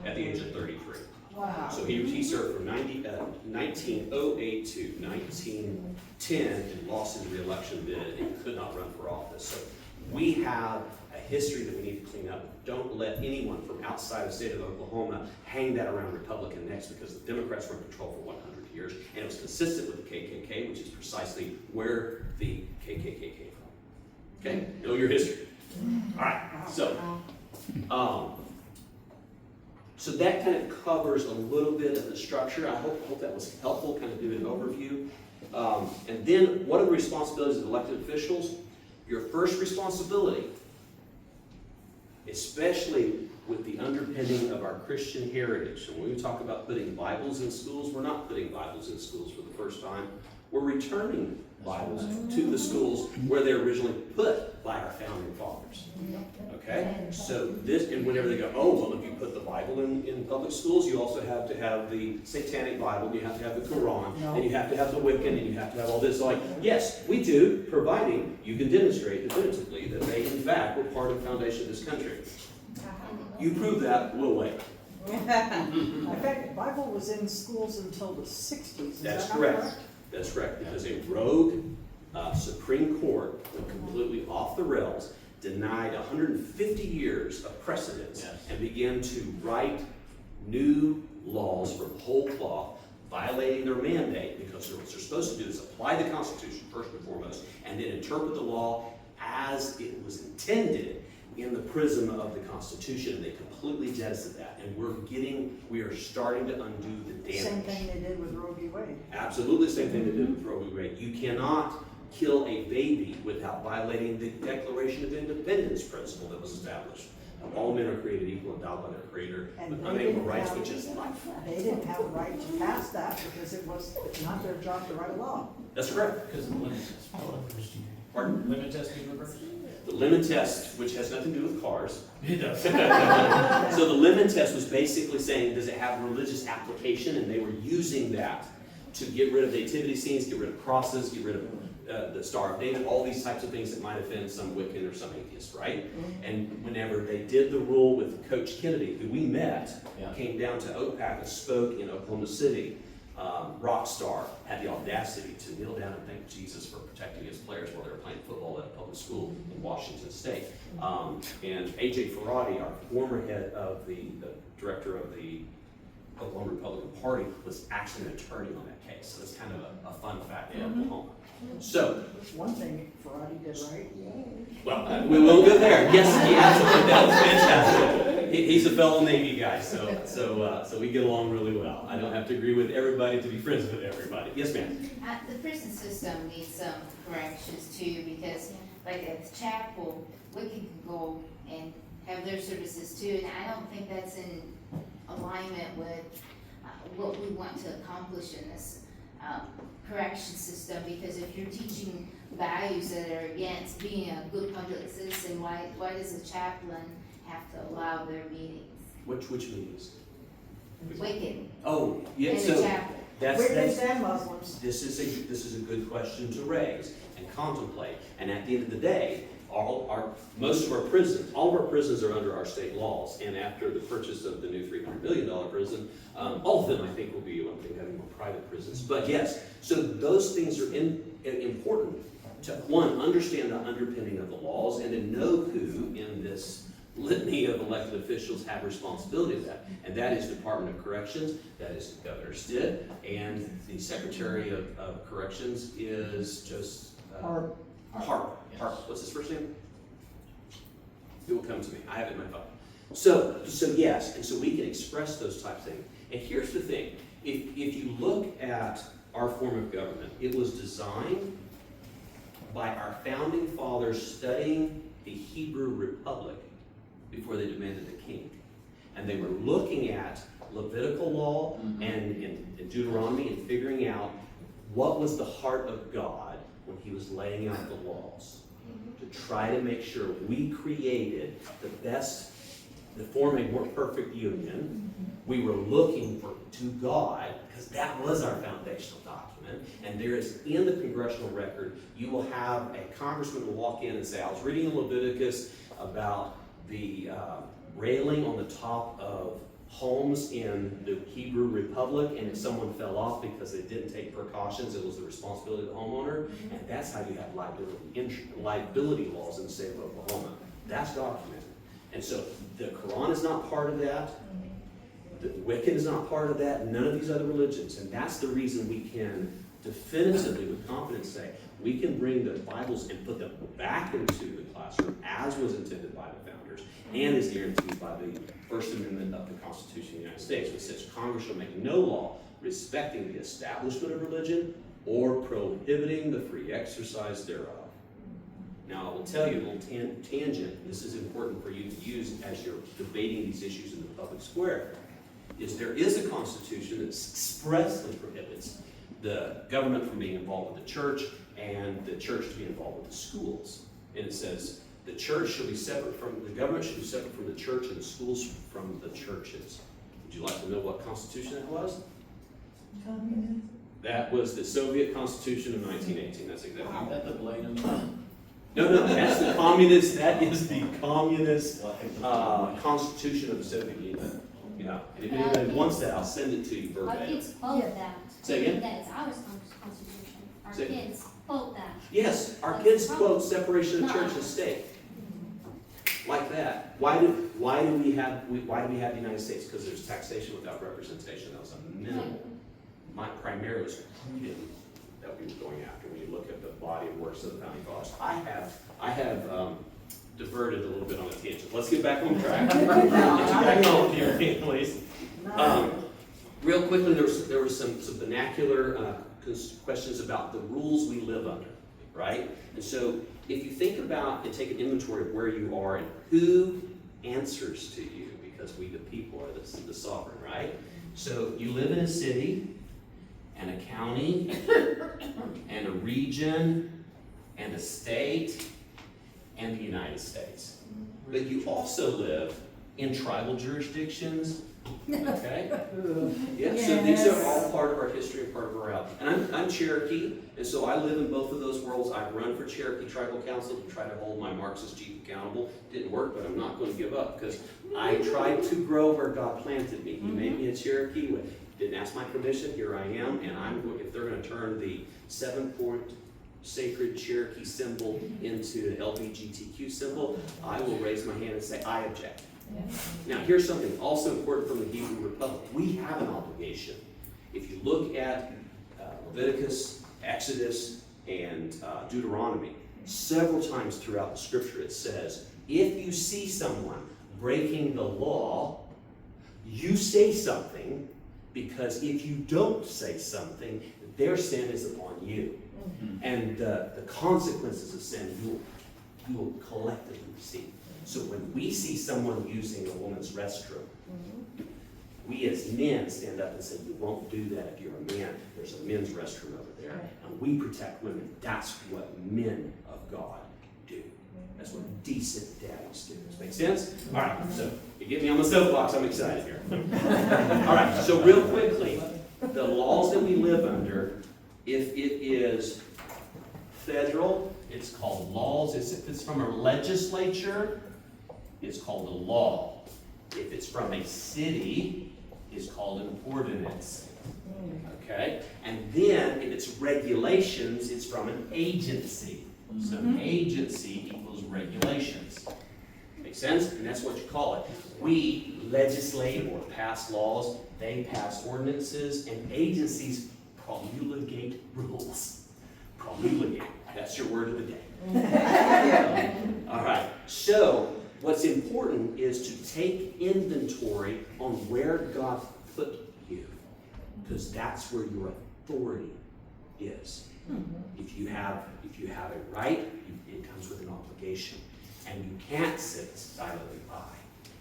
at the age of 33. Wow. So he served from 1908 to 1910 and lost his re-election bid and could not run for office. So we have a history that we need to clean up. Don't let anyone from outside the state of Oklahoma hang that around Republican necks, because the Democrats were in control for 100 years, and it was consistent with the KKK, which is precisely where the KKK came from. Okay, know your history. All right, so that kind of covers a little bit of the structure. I hope that was helpful, kind of do an overview. And then, what are the responsibilities of elected officials? Your first responsibility, especially with the underpinning of our Christian heritage. And when we talk about putting Bibles in schools, we're not putting Bibles in schools for the first time. We're returning Bibles to the schools where they were originally put by our founding fathers. Okay? So this, and whenever they go, oh, well, if you put the Bible in public schools, you also have to have the Satanic Bible, you have to have the Quran, and you have to have the Wiccan, and you have to have all this. So like, yes, we do, providing you can demonstrate definitively that they, in fact, were part of the foundation of this country. You prove that, we'll wait. In fact, the Bible was in schools until the 60s. Is That's that not correct. That's correct, because a rogue Supreme Court went completely off the rails, denied 150 years of precedence, and began to write new laws from whole cloth, violating their mandate, because what they're supposed to do is apply the Constitution first and foremost, and then interpret the law as it was intended in the prism of the Constitution, and they completely jettisoned that. And we are starting to undo the damage. Same thing they did with Roe v. Wade. Absolutely the same thing they did with Roe v. Wade. You cannot kill a baby without violating the Declaration of Independence principle that was established. All men are created equal, endowed by their Creator, with unalienable rights, which is life. They didn't have a right to pass that because it's not their job to write a law. That's correct. Because of the limit test. Pardon? Limit test, do you remember? The limit test, which has nothing to do with cars. It does. So the limit test was basically saying, does it have religious application? And they were using that to get rid of nativity scenes, get rid of crosses, get rid of the Star of David, all these types of things that might offend some Wiccan or some atheist, right? And whenever they did the rule with Coach Kennedy, who we met, came down to OPAC and spoke in Oklahoma City, Rockstar had the audacity to kneel down and thank Jesus for protecting his players while they were playing football at a public school in Washington State. And A.J. Ferrati, our former head of the director of the Oklahoma Republican Party, was actually an attorney on that case. So that's kind of a fun fact in Oklahoma. So, One thing Ferrati did right. well, we won't go there. Yes, he absolutely, that was fantastic. He's a fellow Navy guy, so we get along really well. I don't have to agree with everybody to be friends with everybody. Yes, ma'am. The prison system needs some corrections too, because like at the chapel, we can go and have their services too, and I don't think that's in alignment with what we want to accomplish in this correction system, because if you're teaching values that are against being a good public citizen, why does a chaplain have to allow their meetings? Which meetings? Wicked Oh, yeah, in the so chapel. Wiccans and Muslims. this is a good question to raise and contemplate. And at the end of the day, most of our prisons, all of our prisons are under our state laws. And after the purchase of the new $300 million prison, all of them I think will be one thing, having more private prisons. But yes, so those things are important to, one, understand the underpinning of the laws, and to know who in this litany of elected officials have responsibility of that, and that is Department of Corrections, that is Governor Stitt, and the Secretary of Corrections is just, Harp. Harp, what's his first name? It will come to me, I have it in my phone. So yes, and so we can express those types of things. And here's the thing, if you look at our form of government, it was designed by our founding fathers studying the Hebrew Republic before they demanded a king. And they were looking at Levitical law and Deuteronomy and figuring out what was the heart of God when he was laying out the laws, to try to make sure we created the best, to form a more perfect union. We were looking to God, because that was our foundational document. And there is, in the congressional record, you will have a congressman will walk in and say, I was reading in Leviticus about the railing on the top of homes in the Hebrew Republic, and if someone fell off because they didn't take precautions, it was the responsibility of the homeowner. And that's how you have liability laws in the state of Oklahoma. That's documented. And so the Quran is not part of that. The Wiccan is not part of that. None of these other religions. And that's the reason we can definitively, with confidence, say we can bring the Bibles and put them back into the classroom as was intended by the founders and is guaranteed by the First Amendment of the Constitution of the United States, which says Congress shall make no law respecting the establishment of religion or prohibiting the free exercise thereof. Now, I will tell you a little tangent. This is important for you to use as you're debating these issues in the public square. Is there is a constitution that expressly prohibits the government from being involved with the church and the church to be involved with the schools. And it says the church should be separate from, the government should be separate from the church and the schools from the churches. Would you like to know what constitution that was? That was the Soviet Constitution of 1918. That's exactly Is that the Blenheim? No, that's the communist, that is the communist constitution of the Soviet Union. Yeah, and if anybody wants that, I'll send it to you Our verbatim. kids quote that. Say again? That is our constitution. Our Say- kids quote that. Yes, our kids quote separation of church and state. Like that. Why do we have the United States? Because there's taxation without representation. That was a minimal. My primary was freedom that we were going after when you look at the body of works of the founding fathers. I have diverted a little bit on a tangent. Let's get back on track. Get you back on here, please. Real quickly, there was some vernacular questions about the rules we live under, right? And so if you think about and take an inventory of where you are and who answers to you, because we the people are the sovereign, right? So you live in a city and a county and a region and a state and the United States. But you also live in tribal jurisdictions, okay? Yeah, so these are all part of our history and part of our reality. And I'm Cherokee, and so I live in both of those worlds. I've run for Cherokee Tribal Council to try to hold my Marxist chief accountable. Didn't work, but I'm not going to give up because I tried to grow where God planted me. He made me a Cherokee. Didn't ask my permission, here I am, and if they're going to turn the 7-point sacred Cherokee symbol into an LGBTQ symbol, I will raise my hand and say, I object. Now, here's something also important from the Hebrew Republic. We have an obligation. If you look at Leviticus, Exodus, and Deuteronomy, several times throughout the scripture it says, if you see someone breaking the law, you say something, because if you don't say something, their sin is upon you. And the consequences of sin you will collectively receive. So when we see someone using a woman's restroom, we as men stand up and say, you won't do that if you're a man. There's a men's restroom over there. And we protect women. That's what men of God do. That's what decent daddies do. Does that make sense? All right, so you get me on the soapbox, I'm excited here. All right, so real quickly, the laws that we live under, if it is federal, it's called laws. If it's from a legislature, it's called a law. If it's from a city, it's called an ordinance. Okay? And then if it's regulations, it's from an agency. So agency equals regulations. Make sense? And that's what you call it. We legislate or pass laws, they pass ordinances, and agencies promulgate rules. Promulgate, that's your word of the day. All right, so what's important is to take inventory on where God put you, because that's where your authority is. If you have a right, it comes with an obligation, and you can't sit silently by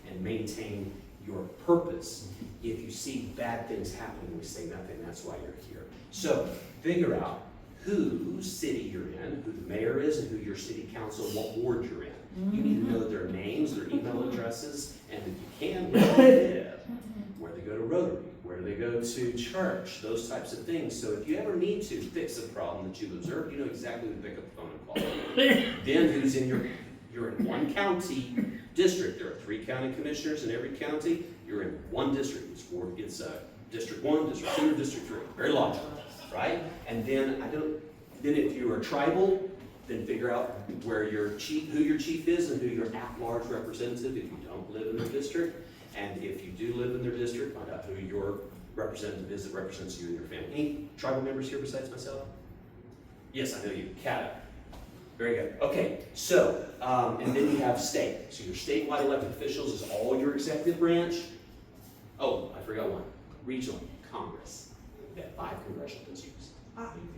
and maintain your purpose if you see bad things happening and we say nothing. That's why you're here. So figure out whose city you're in, who the mayor is, and who your city council, what ward you're in. You need to know their names, their email addresses, and if you can, where they live, where they go to Rotary, where they go to church, those types of things. So if you ever need to fix a problem that you've observed, you know exactly who to pick up the phone and call. Then who's in you're in one county district. There are 3 county commissioners in every county. You're in one district. It's District 1, District 2, District 3. Very logical, right? And then then if you are tribal, then figure out where your chief, who your chief is, and who your at-large representative if you don't live in their district. And if you do live in their district, find out who your representative is that represents you and your family. Any tribal members here besides myself? Yes, I know you. Cata. Very good. Okay, so, and then you have state. So your statewide elected officials is all your executive branch. Oh, I forgot one. Regional Congress. You have 5 congressional districts.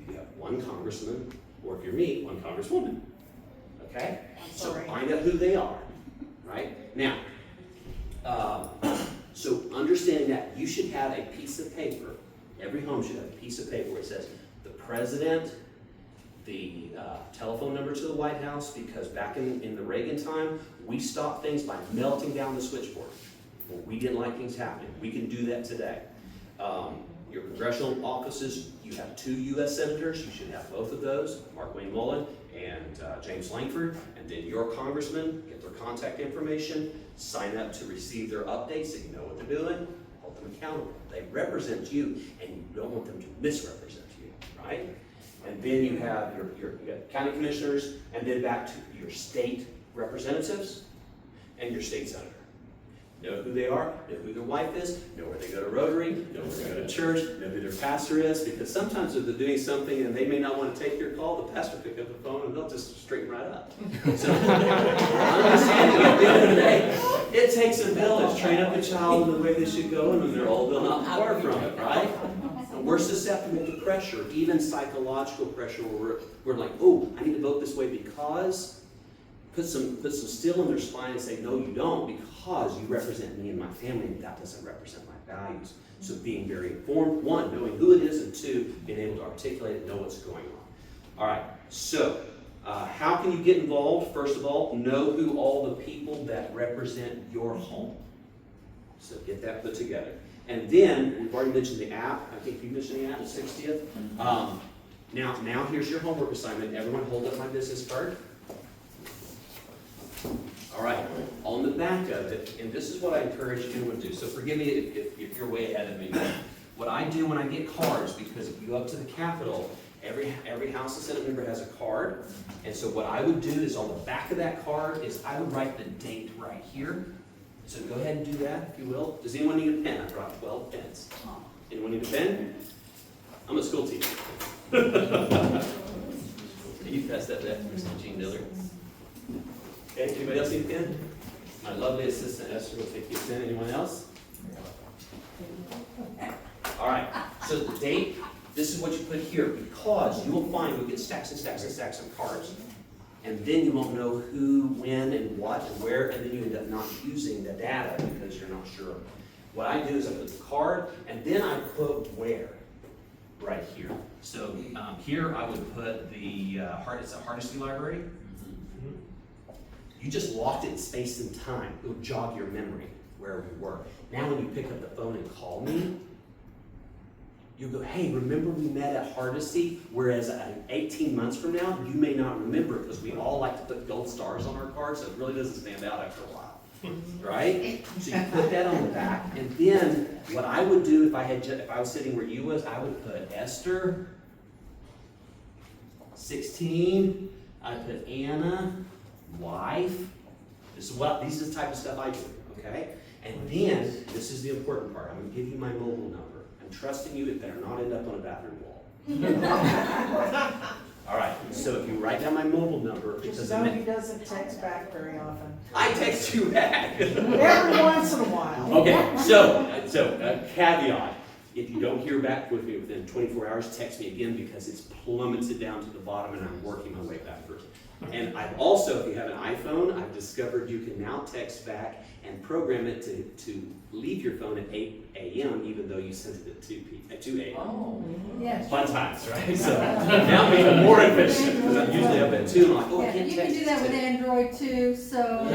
You have 1 congressman, or if you're me, 1 congresswoman. Okay? So find out who they are, right? Now, so understanding that, you should have a piece of paper, every home should have a piece of paper where it says the president, the telephone number to the White House, because back in the Reagan time, we stopped things by melting down the switchboard. Well, we didn't like things happening. We can do that today. Your congressional offices, you have 2 U.S. senators, you should have both of those, Mark Wayne Mullen and James Langford, and then your congressman, get their contact information, sign up to receive their updates so you know what they're doing, hold them accountable. They represent you, and you don't want them to misrepresent you, right? And then you have your county commissioners, and then back to your state representatives and your state senator. Know who they are, know who their wife is, know where they go to Rotary, know where they go to church, know who their pastor is, because sometimes if they're doing something and they may not want to take your call, the pastor will pick up the phone and they'll just straighten right up. So, understanding at the end of the day, it takes a village, train up a child in the way they should go, and when they're old, they'll not depart from it, right? And we're susceptible to pressure, even psychological pressure, where we're like, oh, I need to vote this way because, put some steel in their spine and say, no, you don't, because you represent me and my family, and that doesn't represent my values. So being very informed, 1, knowing who it is, and 2, being able to articulate and know what's going on. All right, so how can you get involved? First of all, know who all the people that represent your home. So get that put together. And then, we've already mentioned the app. I think you mentioned the app, the 60th. Now here's your homework assignment. Everyone hold up my business card. All right, on the back of it, and this is what I encourage anyone to do. So forgive me if you're way ahead of me. What I do when I get cards, because if you go up to the Capitol, every House and Senate member has a card. And so what I would do is on the back of that card is I would write the date right here. So go ahead and do that, if you will. Does anyone need a pen? I brought 12 pens. Anyone need a pen? I'm a school teacher. Can you pass that back to Mr. Gene Diller? Okay, anybody else need a pen? My lovely assistant Esther will take you a pen. Anyone else? All right, so the date, this is what you put here, because you will find you'll get stacks and stacks and stacks of cards. And then you won't know who, when, and what, and where, and then you end up not using the data because you're not sure. What I do is I put the card, and then I put where, right here. So here I would put the, it's a Hardesty Library. You just locked it in space and time. It would jog your memory where we were. Now when you pick up the phone and call me, you go, hey, remember we met at Hardesty? Whereas 18 months from now, you may not remember because we all like to put gold stars on our cards, so it really doesn't stand out after a while, right? So you put that on the back, and then what I would do if I was sitting where you was, I would put Esther, 16. I put Anna, wife, This is the type of stuff I do, okay? And then, this is the important part, I'm gonna give you my mobile number. I'm trusting you, it better not end up on a bathroom wall. All right, so if you write down my mobile number, Just because know he doesn't text back very often. I text you back. Every once in a while. Okay, so caveat, if you don't hear back with me within 24 hours, text me again because it's plummeted down to the bottom and I'm working my way backwards. And I've also, if you have an iPhone, I've discovered you can now text back and program it to leave your phone at 8 a.m. even though you sent it at 2 a.m. Oh. Yes. Fun times, right? So now I'm even more efficient because I'm usually up at 2 and I'm like, oh, I Yeah, can't you text can do that with today. Android too, so.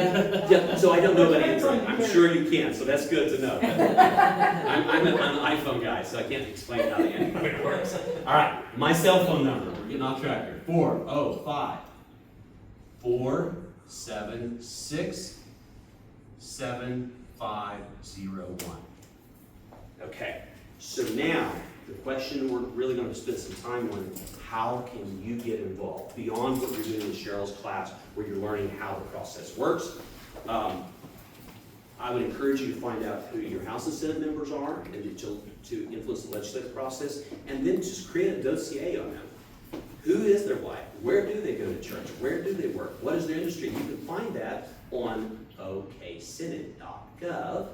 Yeah, so I don't know about Android. I'm sure you can, so that's good to know. I'm an iPhone guy, so I can't explain how the Android works. All right, my cell phone number, we're getting off track here. 405-476-7501. Okay, so now the question we're really going to spend some time on, how can you get involved beyond what you're doing in Cheryl's class where you're learning how the process works. I would encourage you to find out who your House and Senate members are and to influence the legislative process, and then just create a dossier on them. Who is their wife? Where do they go to church? Where do they work? What is their industry? You can find that on oksenate.gov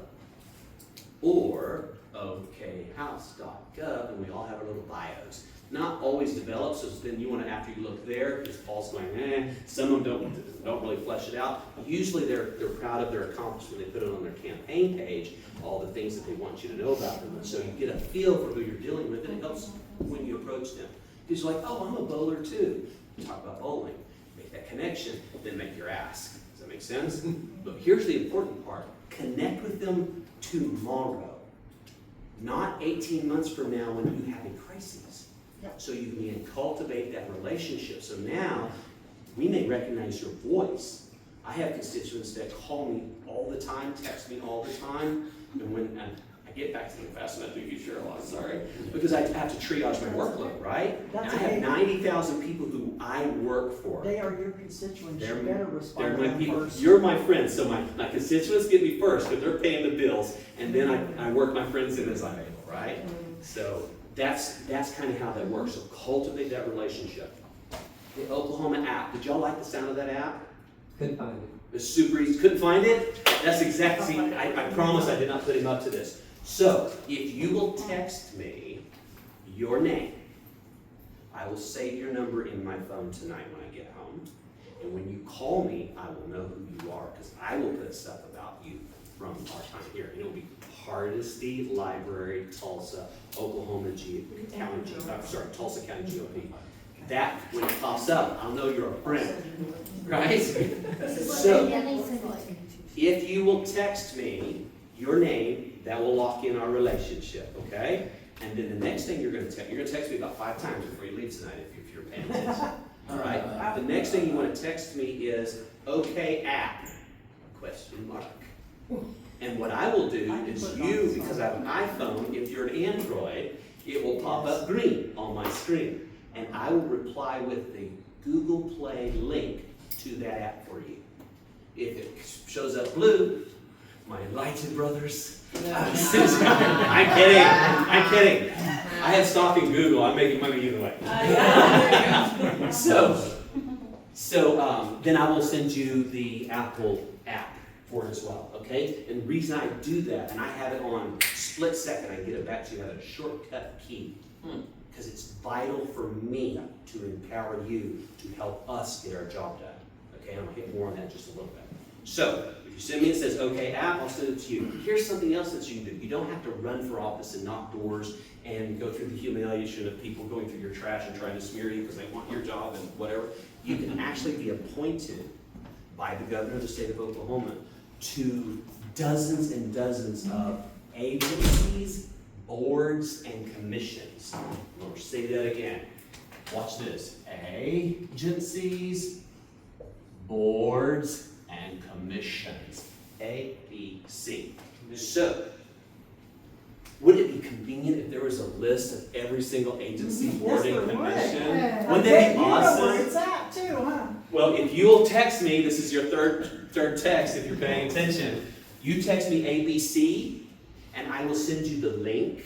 or okhouse.gov, and we all have our little bios. Not always developed, so then you want to, after you look there, because Paul's going, some of them don't really flesh it out. Usually they're proud of their accomplishment. They put it on their campaign page, all the things that they want you to know about them. And so you get a feel for who you're dealing with, and it helps when you approach them. Because you're like, oh, I'm a bowler too. Talk about bowling, make that connection, then make your ask. Does that make sense? But here's the important part. Connect with them tomorrow, not 18 months from now when you have a crisis. So you can cultivate that relationship. So now we may recognize your voice. I have constituents that call me all the time, text me all the time, and when I get back to them fast enough to you, Cheryl, I'm sorry, because I have to triage my workload, right? That's and I have okay. 90,000 people who I work for. They are your constituents, you They're better respond They're to my them people. first. You're my friends, so my constituents get me first, but they're paying the bills, and then I work my friends in as I'm able, right? So that's kind of how that works. So cultivate that relationship. The Oklahoma app. Did y'all like the sound of that app? Couldn't find it. It's super easy. Couldn't find it? That's exactly. I promise I did not put him up to this. So if you will text me your name, I will save your number in my phone tonight when I get home. And when you call me, I will know who you are because I will put stuff about you from our time here. It will be Hardesty Library, Tulsa, Oklahoma Tulsa County GOP. That, when it pops up, I'll know you're a friend, right? So, if you will text me your name, that will lock in our relationship, okay? And then the next thing you're going to text me about 5 times before you leave tonight if you're paying attention. All right? The next thing you want to text me is, okay, app, ? And what I will do is because I have an iPhone, if you're an Android, it will pop up green on my screen. And I will reply with the Google Play link to that app for you. If it shows up blue, my enlightened brothers. I'm kidding. I have stock in Google. I'm making money either way. So then I will send you the Apple app for it as well, okay? And the reason I do that, and I have it on split second, I get it back to you at a shortcut key, because it's vital for me to empower you to help us get our job done, okay? I'm gonna hit more on that in just a little bit. So, if you send me, it says, okay, app, I'll send it to you. Here's something else that you can do. You don't have to run for office and knock doors and go through the humiliation of people going through your trash and trying to smear you because they want your job and whatever. You can actually be appointed by the governor of the state of Oklahoma to dozens and dozens of agencies, boards, and commissions. I'm going to say that again. Watch this. Agencies, boards, and commissions. ABC. So, would it be convenient if there was a list of every single agency, board, and commission? Wouldn't that be You know where awesome? it's at too, huh? Well, if you'll text me, this is your third text if you're paying attention. You text me ABC, and I will send you the link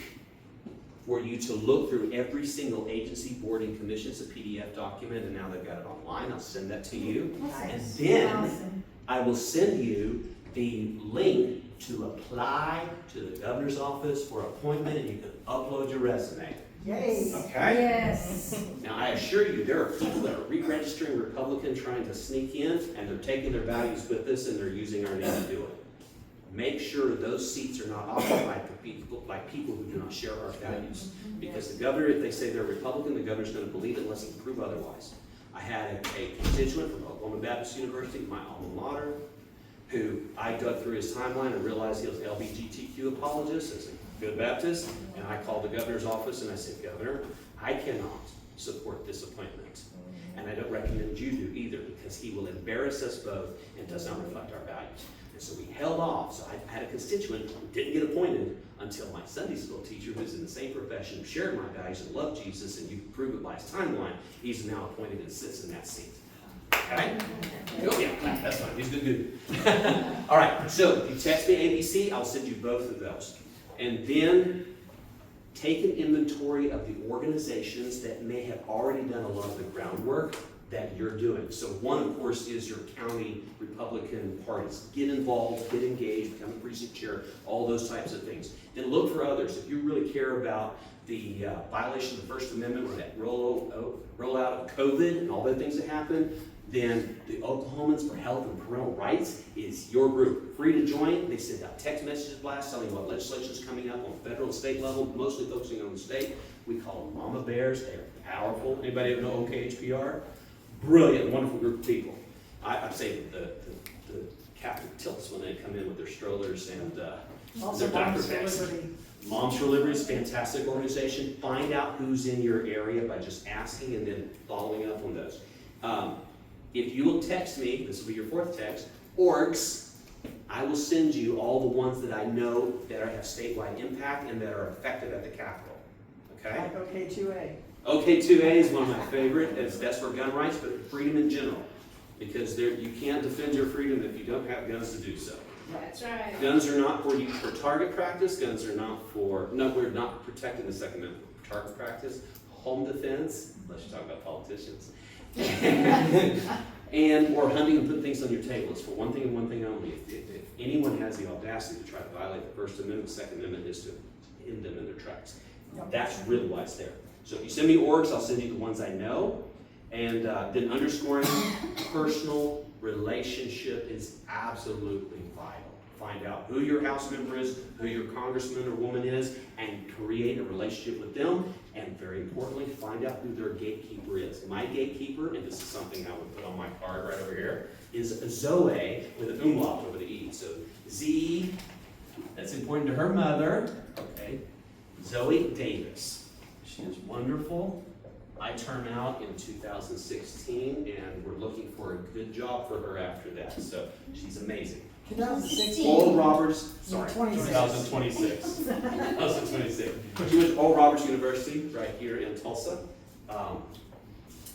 for you to look through every single agency, board, and commission. It's a PDF document, and now they've got it online. I'll send that to you. And then I will send you the link to apply to the governor's office for appointment, and you can upload your resume. Yay. Okay? Yes. Now, I assure you, there are people that are re-registering Republican trying to sneak in, and they're taking their values with us, and they're using our name to do it. Make sure those seats are not occupied by people who do not share our values. Because the governor, if they say they're Republican, the governor's gonna believe it unless he can prove otherwise. I had a constituent from Oklahoma Baptist University, my alma mater, who I dug through his timeline and realized he was LGBTQ apologist as a good Baptist, and I called the governor's office and I said, Governor, I cannot support this appointment. And I don't recommend you do either, because he will embarrass us both and does not reflect our values. And so we held off. So I had a constituent who didn't get appointed until my Sunday school teacher, who's in the same profession, who shared my values and loved Jesus, and you can prove it by his timeline, he's now appointed and sits in that seat. Okay? Oh, yeah, that's fine. He's good. All right, so if you text me ABC, I'll send you both of those. And then take an inventory of the organizations that may have already done a lot of the groundwork that you're doing. So one, of course, is your county Republican parties. Get involved, get engaged, become a precinct chair, all those types of things. Then look for others. If you really care about the violation of the First Amendment or that rollout of COVID and all the things that happened, then the Oklahomans for Health and Parental Rights is your group. Free to join. They send out text messages blasts telling you what legislation is coming up on federal and state level, mostly focusing on the state. We call them Mama Bears. They're powerful. Anybody ever know OKHPR? Brilliant, wonderful group of people. I'd say the Catholic tilts when they come in with their strollers and Also, their doctor Moms for bags. Liberty. Moms for Liberty is a fantastic organization. Find out who's in your area by just asking and then following up on those. If you will text me, this will be your fourth text, orgs, I will send you all the ones that I know that have statewide impact and that are effective at the Capitol. Okay? Like OK2A. OK2A is one of my favorite. That's for gun rights, but freedom in general. Because you can't defend your freedom if you don't have guns to do so. That's right. Guns are not for target practice. Guns are not we're not protecting the Second Amendment for target practice. Home defense, unless you talk about politicians. And or hunting and putting things on your table. It's for one thing and one thing only. If anyone has the audacity to try to violate the First Amendment, the Second Amendment is to end them in their tracks. That's really why it's there. So if you send me orgs, I'll send you the ones I know. And then underscoring personal relationship is absolutely vital. Find out who your House member is, who your congressman or woman is, and create a relationship with them. And very importantly, find out who their gatekeeper is. My gatekeeper, and this is something I would put on my card right over here, is Zoe with an umlaut over the E. So Z, that's important to her mother. Okay, Zoe Davis. She is wonderful. I term out in 2016, and we're looking for a good job for her after that. So she's amazing. 2016. Oral Roberts, sorry, 2026. 2026. She went to Oral Roberts University right here in Tulsa.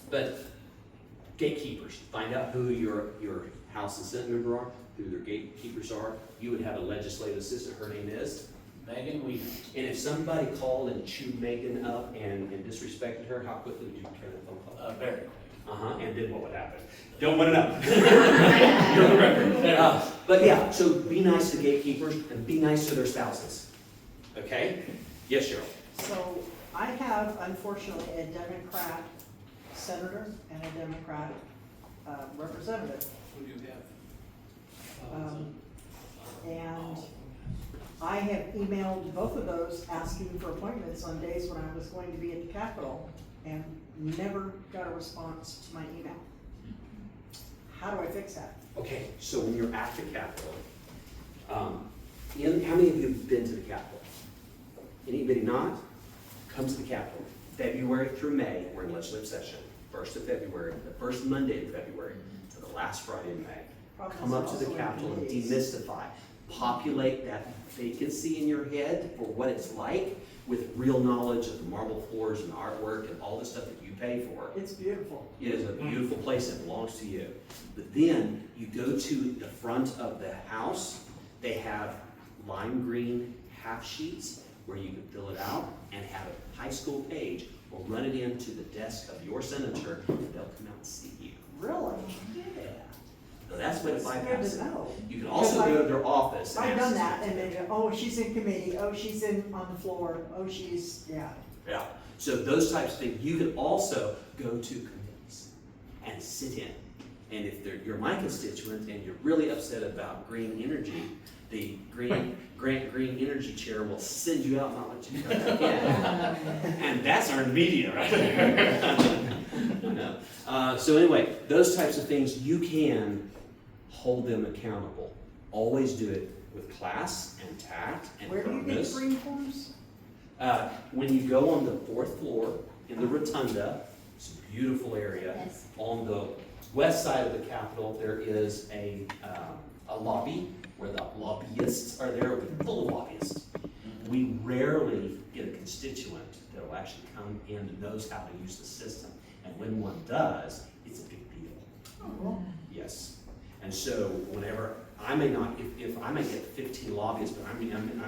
But gatekeepers, find out who your House and Senate member are, who their gatekeepers are. You would have a legislative assistant. Her name is Megan Weaver. And if somebody called and chewed Megan up and disrespected her, how quickly would you return a phone call? Very quickly. And then what would happen? Don't want to know. You're the record. But yeah, so be nice to gatekeepers and be nice to their spouses. Okay? Yes, Cheryl. So I have, unfortunately, a Democrat senator and a Democrat representative. Who do you have? And I have emailed both of those asking for appointments on days when I was going to be at the Capitol and never got a response to my email. How do I fix that? Okay, so when you're at the Capitol, how many of you have been to the Capitol? Anybody not? Come to the Capitol. February through May, we're in legislative session. 1st of February, the first Monday of February, to the last Friday in May. Come up to the Capitol and demystify. populate that vacancy in your head for what it's like with real knowledge of the marble floors and artwork and all the stuff that you pay for. It's beautiful. It is a beautiful place that belongs to you. But then you go to the front of the house, they have lime green half sheets where you can fill it out and have a high school page or run it into the desk of your senator and they'll come out and see you. Really? Yeah. So that's what That's good bypass to it. know. You can also go to their office. And I've done ask that, them. and they go, oh, she's in committee, oh, she's on the floor, oh, she's, yeah. Yeah, so those types of things. You can also go to committees and sit in. And if you're my constituent and you're really upset about green energy, the Grant Green Energy Chair will send you out and not let you come back in. And that's earned media right there. I know. So anyway, those types of things, you can hold them accountable. Always do it with class and tact and Where do you get firmness. the green forms? When you go on the 4th floor in the rotunda, it's a beautiful area. Yes. On the west side of the Capitol, there is a lobby where the lobbyists are there. We're full of lobbyists. We rarely get a constituent that will actually come in and knows how to use the system. And when one does, it's a big deal. Yes. And so whenever, I may not, if I may get 15 lobbyists, but I'm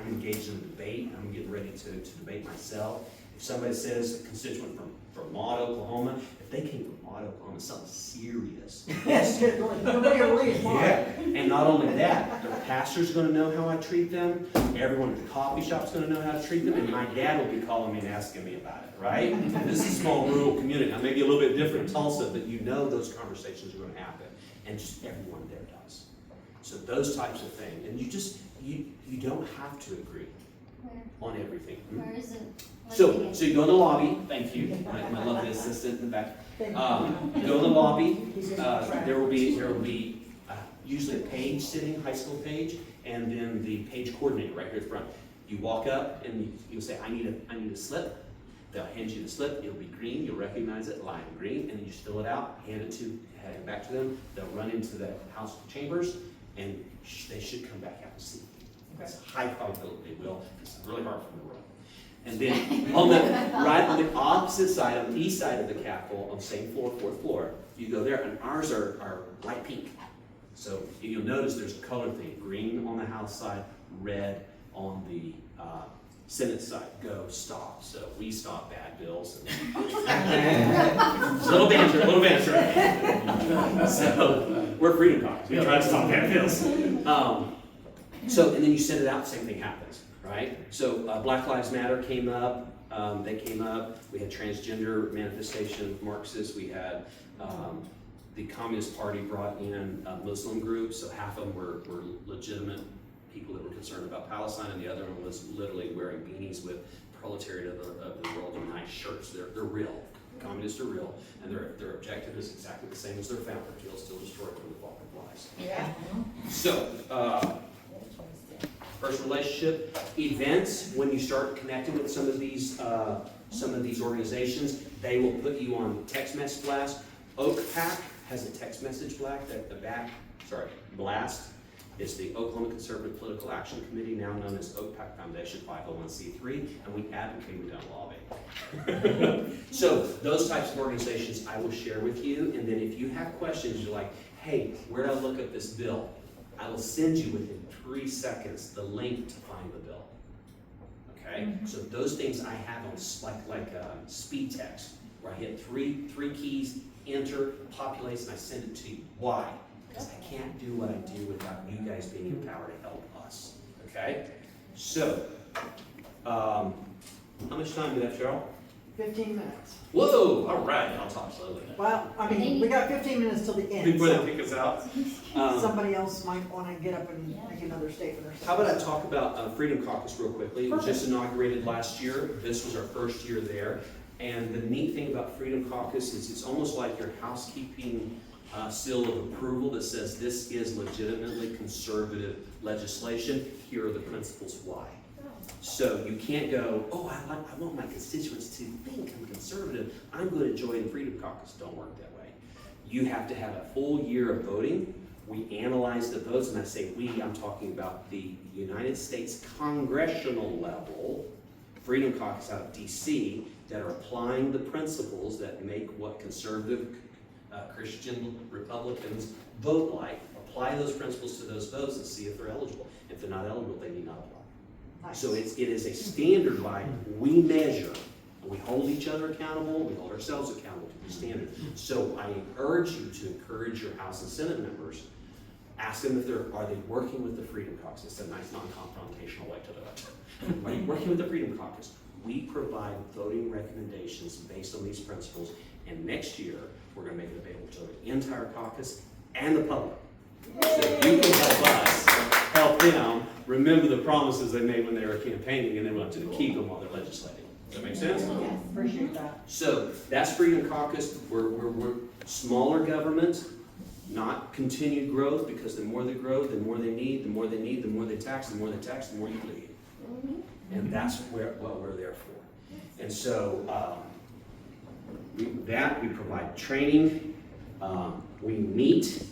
engaged in a debate, I'm getting ready to debate myself. If somebody says a constituent from Maud, Oklahoma, if they came from Maud, Oklahoma, something serious. Yes, good, nobody will read Yeah, mine. and not only that, their pastor's gonna know how I treat them, everyone at the coffee shop's gonna know how to treat them, and my dad will be calling me and asking me about it, right? This is a small rural community, now maybe a little bit different in Tulsa, but you know those conversations are gonna happen, and just everyone there does. So those types of things, and you don't have to agree Where, on everything. where is it? So you go in the lobby, thank you, my lovely assistant in the back. You go in the lobby, there will be usually a page sitting, high school page, and then the page coordinator right here at the front. You walk up and you'll say, I need a slip. They'll hand you the slip, it'll be green, you'll recognize it, lime green, and then you just fill it out, hand it back to them. They'll run into the House chambers, and they should come back out and see. It's a high probability they will, it's really hard for them to run. And then right on the opposite side, on the east side of the Capitol, on the same floor, 4th floor, you go there, and ours are light pink. So you'll notice there's a color theme, green on the House side, red on the Senate side. Go, stop. So we stop bad bills. Little banter. So we're Freedom Caucus. We try to stop bad bills. And then you send it out, same thing happens, right? So Black Lives Matter came up, they came up, we had transgender manifestation, Marxists, we had the Communist Party brought in Muslim groups, so half of them were legitimate people that were concerned about Palestine, and the other one was literally wearing beanies with proletariat of the world in nice shirts. They're real. Communists are real, and their objective is exactly the same as their founder, kill, steal, destroy from the fall of lies. Yeah. So, first relationship, events, when you start connecting with some of these organizations, they will put you on text message blast. Oak Pack has a text message blast blast. It's the Oklahoma Conservative Political Action Committee, now known as Oak Pack Foundation 501c3, and we advocate we don't lobby. So those types of organizations I will share with you, and then if you have questions, you're like, hey, where do I look up this bill? I will send you within 3 seconds the link to find the bill. Okay? So those things I have on like speed text, where I hit three keys, enter, populates, and I send it to you. Why? Because I can't do what I do without you guys being empowered to help us. Okay? So, how much time do we have, Cheryl? 15 minutes. Whoa! All right, I'll talk slowly. Well, I mean, we got 15 minutes till the end. Before So they kick us out. somebody else might want to get up and make another statement or something. How about I talk about Freedom Caucus real quickly? It was just inaugurated last year. This was our first year there. And the neat thing about Freedom Caucus is it's almost like your housekeeping seal of approval that says this is legitimately conservative legislation. Here are the principles why. So you can't go, oh, I want my constituents to think I'm conservative. I'm going to join Freedom Caucus. Don't work that way. You have to have a full year of voting We analyze the votes, and I say we, I'm talking about the United States congressional level, Freedom Caucus out of DC, that are applying the principles that make what conservative Christian Republicans vote like. Apply those principles to those votes and see if they're eligible. If they're not eligible, they need not apply. So it is a standard by, we measure, and we hold each other accountable, we hold ourselves accountable to the standard. So I urge you to encourage your House and Senate members, ask them if are they working with the Freedom Caucus? It's a nice non-confrontational way to do it. Are you working with the Freedom Caucus? We provide voting recommendations based on these principles, and next year, we're gonna make it available to the entire caucus and the public. So you can help us, help them remember the promises they made when they were campaigning, and they want to keep them while they're legislating. Does that make sense? Yes, appreciate that. So that's Freedom Caucus. We're smaller government, not continued growth, because the more they grow, the more they need, the more they need, the more they tax, the more they tax, the more you leave. And that's what we're there for. And so we provide training, we meet,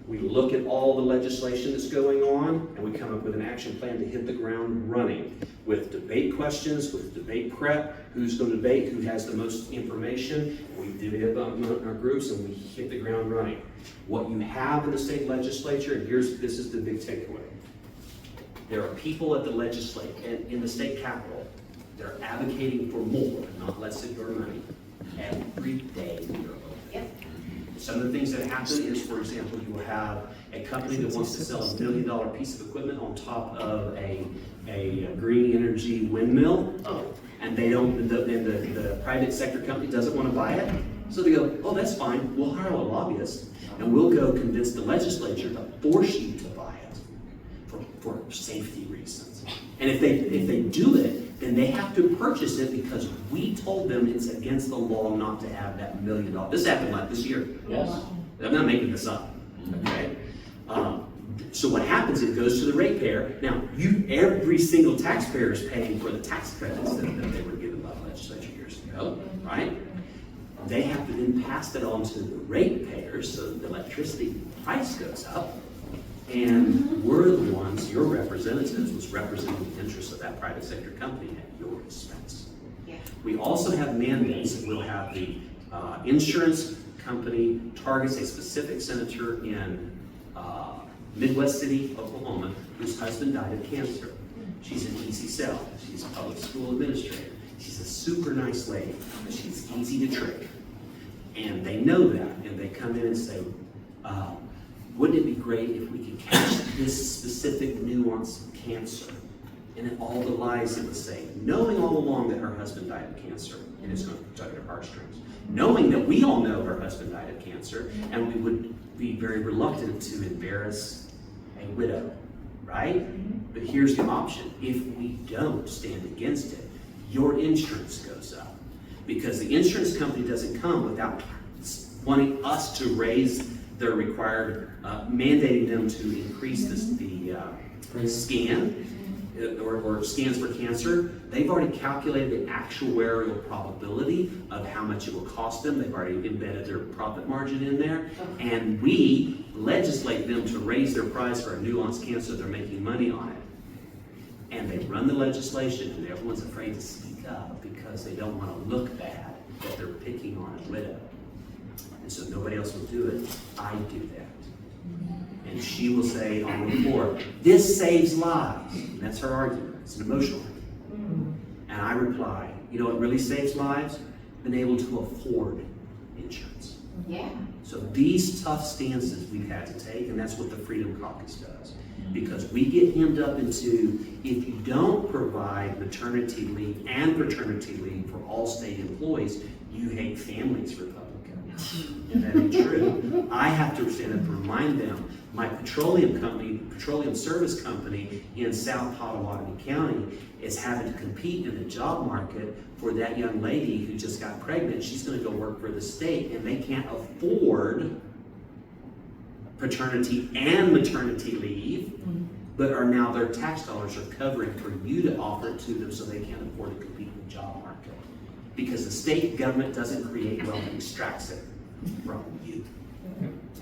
we look at all the legislation that's going on, and we come up with an action plan to hit the ground running with debate questions, with debate prep, who's going to debate, who has the most information. We divvy it up in our groups and we hit the ground running. What you have in the state legislature, and this is the big takeaway. There are people at the legislature and in the state capitol that are advocating for more, not less of your money, every day we are voting. Yep. Some of the things that happen is, for example, you have a company that wants to sell $1 million piece of equipment on top of a green energy windmill, and they don't, the private sector company doesn't want to buy it. So they go, oh, that's fine, we'll hire a lobbyist, and we'll go convince the legislature to force you to buy it for safety reasons. And if they do it, then they have to purchase it because we told them it's against the law not to have that $1 million. This happened like this year. Yes. I'm not making this up, okay? So what happens, it goes to the ratepayer. Now, every single taxpayer is paying for the tax credits that they were given by the legislature years ago, right? They have to then pass that on to the ratepayers, so the electricity price goes up. And we're the ones, your representatives, was representing the interests of that private sector company at your expense. Yeah. We also have mandates. We'll have the insurance company targets a specific senator in Midwest City, Oklahoma, whose husband died of cancer. She's an easy sell. She's a public school administrator. She's a super nice lady, but she's easy to trick. And they know that, and they come in and say, wouldn't it be great if we could catch this specific nuance of cancer? And then all the lies it would say, knowing all along that her husband died of cancer, and it's going to tug at her heartstrings. Knowing that we all know her husband died of cancer, and we would be very reluctant to embarrass a widow, right? But here's the option. If we don't stand against it, your insurance goes up. Because the insurance company doesn't come without wanting us to raise their required, mandating them to increase the scan, or scans for cancer. They've already calculated the actuarial probability of how much it will cost them. They've already embedded their profit margin in there. And we legislate them to raise their price for a nuanced cancer. They're making money on it. And they run the legislation, and everyone's afraid to speak up because they don't want to look bad that they're picking on a widow. And so nobody else will do it. I do that. And she will say on the floor, this saves lives. And that's her argument. It's an emotional argument. And I reply, you know what really saves lives? Being able to afford insurance. Yeah. So these tough stances we've had to take, and that's what the Freedom Caucus does. Because we get hemmed up into, if you don't provide maternity leave and paternity leave for all state employees, you hate families, Republicans. And that ain't true. I have to stand up and remind them, my petroleum company, petroleum service company in South Potawatomi County is having to compete in the job market for that young lady who just got pregnant. She's gonna go work for the state, and they can't afford paternity and maternity leave, but are now their tax dollars are covering for you to offer it to them so they can't afford to compete in the job market. Because the state government doesn't create wealth, it extracts it from you.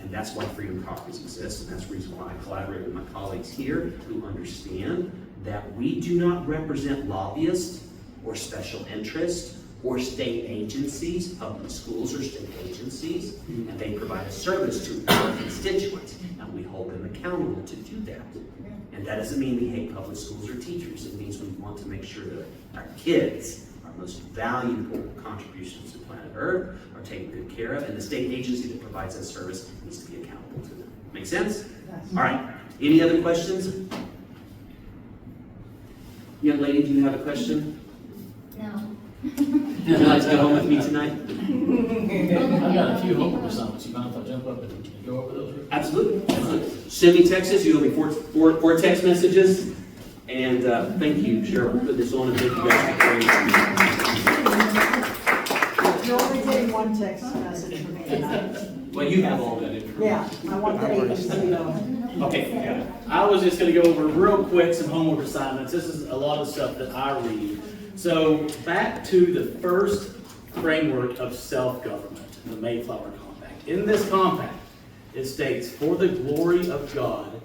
And And that's why Freedom Caucus exists, and that's the reason why I collaborate with my colleagues here who understand that we do not represent lobbyists or special interests or state agencies, public schools or state agencies, and they provide a service to our constituents, and we hold them accountable to do that. And that doesn't mean we hate public schools or teachers. It means we want to make sure that our kids, our most valuable contributions to planet Earth, are taken good care of, and the state agency that provides that service needs to be accountable to them. Make sense? All right. Any other questions? Young lady, do you have a question? No. Would you like to go home with me tonight? I've got a few homework assignments. You mind if I jump up and go over those? Absolutely. Absolutely. Send me texts. You owe me four text messages. And thank you, Cheryl, for putting this on, and thank you guys for praying. You're only getting one text message from me tonight. Well, you have all that information. Yeah, I want the agency to know. Okay, got it. I was just gonna go over real quick some homework assignments. This is a lot of stuff that I read. So back to the first framework of self-government, the Mayflower Compact. In this compact, it states, for the glory of God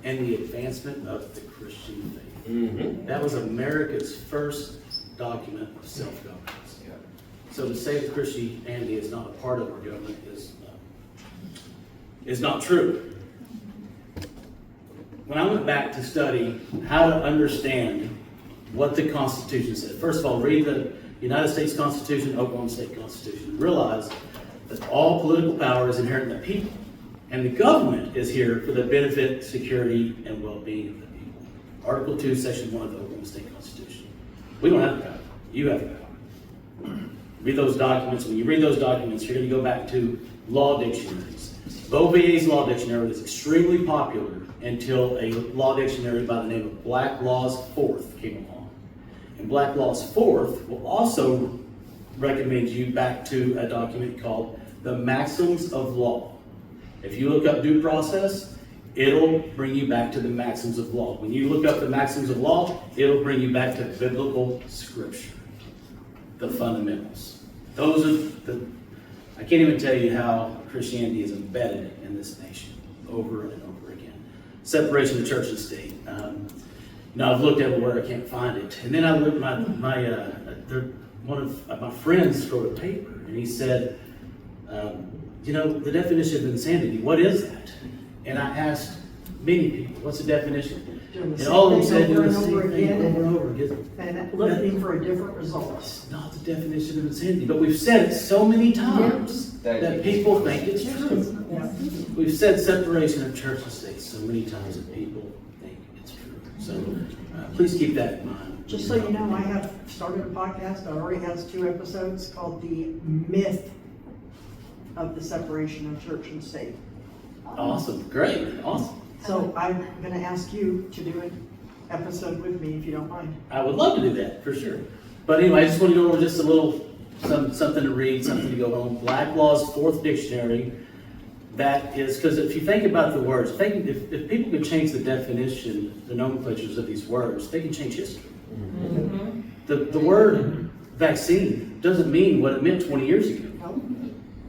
and the advancement of the Christian faith. Mm-hmm. That was America's first document of self-governance. So to say that Christianity is not a part of our government is not true. When I went back to study how to understand what the Constitution said, first of all, read the United States Constitution, Oklahoma State Constitution, and realize that all political power is inherent in the people, and the government is here for the benefit, security, and well-being of the people. Article 2, Section 1 of the Oklahoma State Constitution. We don't have the power. You have the power. Read those documents. When you read those documents, you're going to go back to law dictionaries. Beauvair's Law Dictionary was extremely popular until a law dictionary by the name of Black Law's Fourth came along. And Black Law's Fourth will also recommend you back to a document called the Maxims of Law. If you look up due process, it'll bring you back to the maxims of law. When you look up the maxims of law, it'll bring you back to biblical scripture, the fundamentals. Those are the, I can't even tell you how Christianity is embedded in this nation over and over again. Separation of church and state. I've looked everywhere, I can't find it. And then I looked, one of my friends wrote a paper, and he said, the definition of insanity, what is that? And I asked many people, what's the definition? And all of them said doing the same thing over and over again. And looking for a different result. It's not the definition of insanity, but we've said it so many times that people think it's true. Yeah. We've said separation of church and state so many times that people think it's true. So please keep that in mind. Just so you know, I have started a podcast, it already has 2 episodes, called The Myth of the Separation of Church and State. Awesome, great, awesome. So I'm gonna ask you to do an episode with me if you don't mind. I would love to do that, for sure. But anyway, I just want to go over just a little, something to read, something to go home. Black Law's Fourth Dictionary, that is, because if you think about the words, if people could change the definition, the nomenclatures of these words, they can change history. Mm-hmm. The word vaccine doesn't mean what it meant 20 years ago.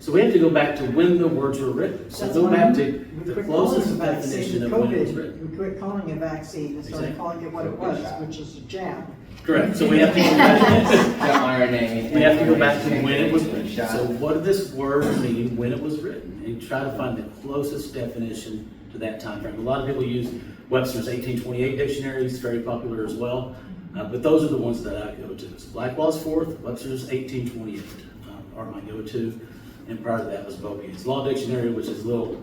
So we have to go back to when the words were written. So That's go why back we to the quit closest calling it a vaccine. definition of when it was COVID, written. we quit calling it a vaccine and started Exactly. calling it what it was, which is a jab. Correct, so we have to go back to The irony. We have to go back to when it was written. So what did this word mean when it was written? And try to find the closest definition to that time frame. A lot of people use Webster's 1828 dictionary, it's very popular as well. But those are the ones that I go to. So Black Law's Fourth, Webster's 1828 are my go-to. And prior to that was Beauvair's Law Dictionary, which is a little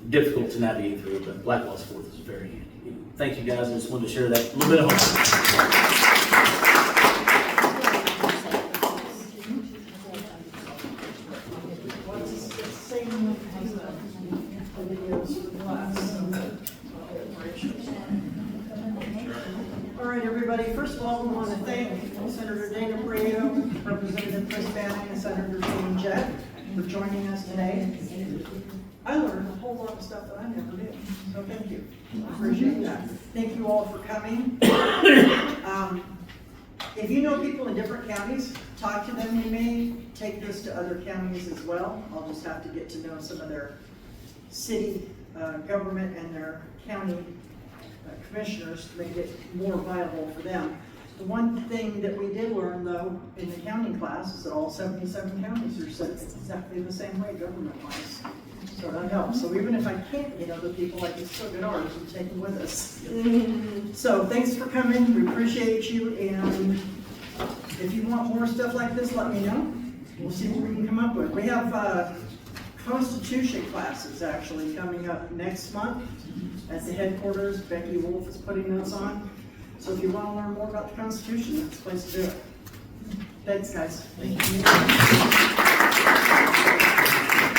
difficult to navigate through, but Black Law's Fourth is very handy. Thank you guys, I just wanted to share that little bit of homework. All right, everybody, first of all, we want to thank Senator Dana Prieto, Representative Chris Banning, and Senator Jane Jett for joining us today. I learned a whole lot of stuff that I never did, so thank you. I appreciate that. Thank you all for coming. If you know people in different counties, talk to them. We may take this to other counties as well. I'll just have to get to know some of their city government and their county commissioners to make it more viable for them. The one thing that we did learn though in the counting class is that all 77 counties are set exactly the same way government-wise. So that helps. So even if I can't get other people, I can still get ours and take them with us. So thanks for coming. We appreciate you. And if you want more stuff like this, let me know. We'll see what we can come up with. We have Constitution classes actually coming up next month at the headquarters. Becky Wolf is putting those on. So if you want to learn more about the Constitution, that's the place to do it. Thanks, guys. Thank you.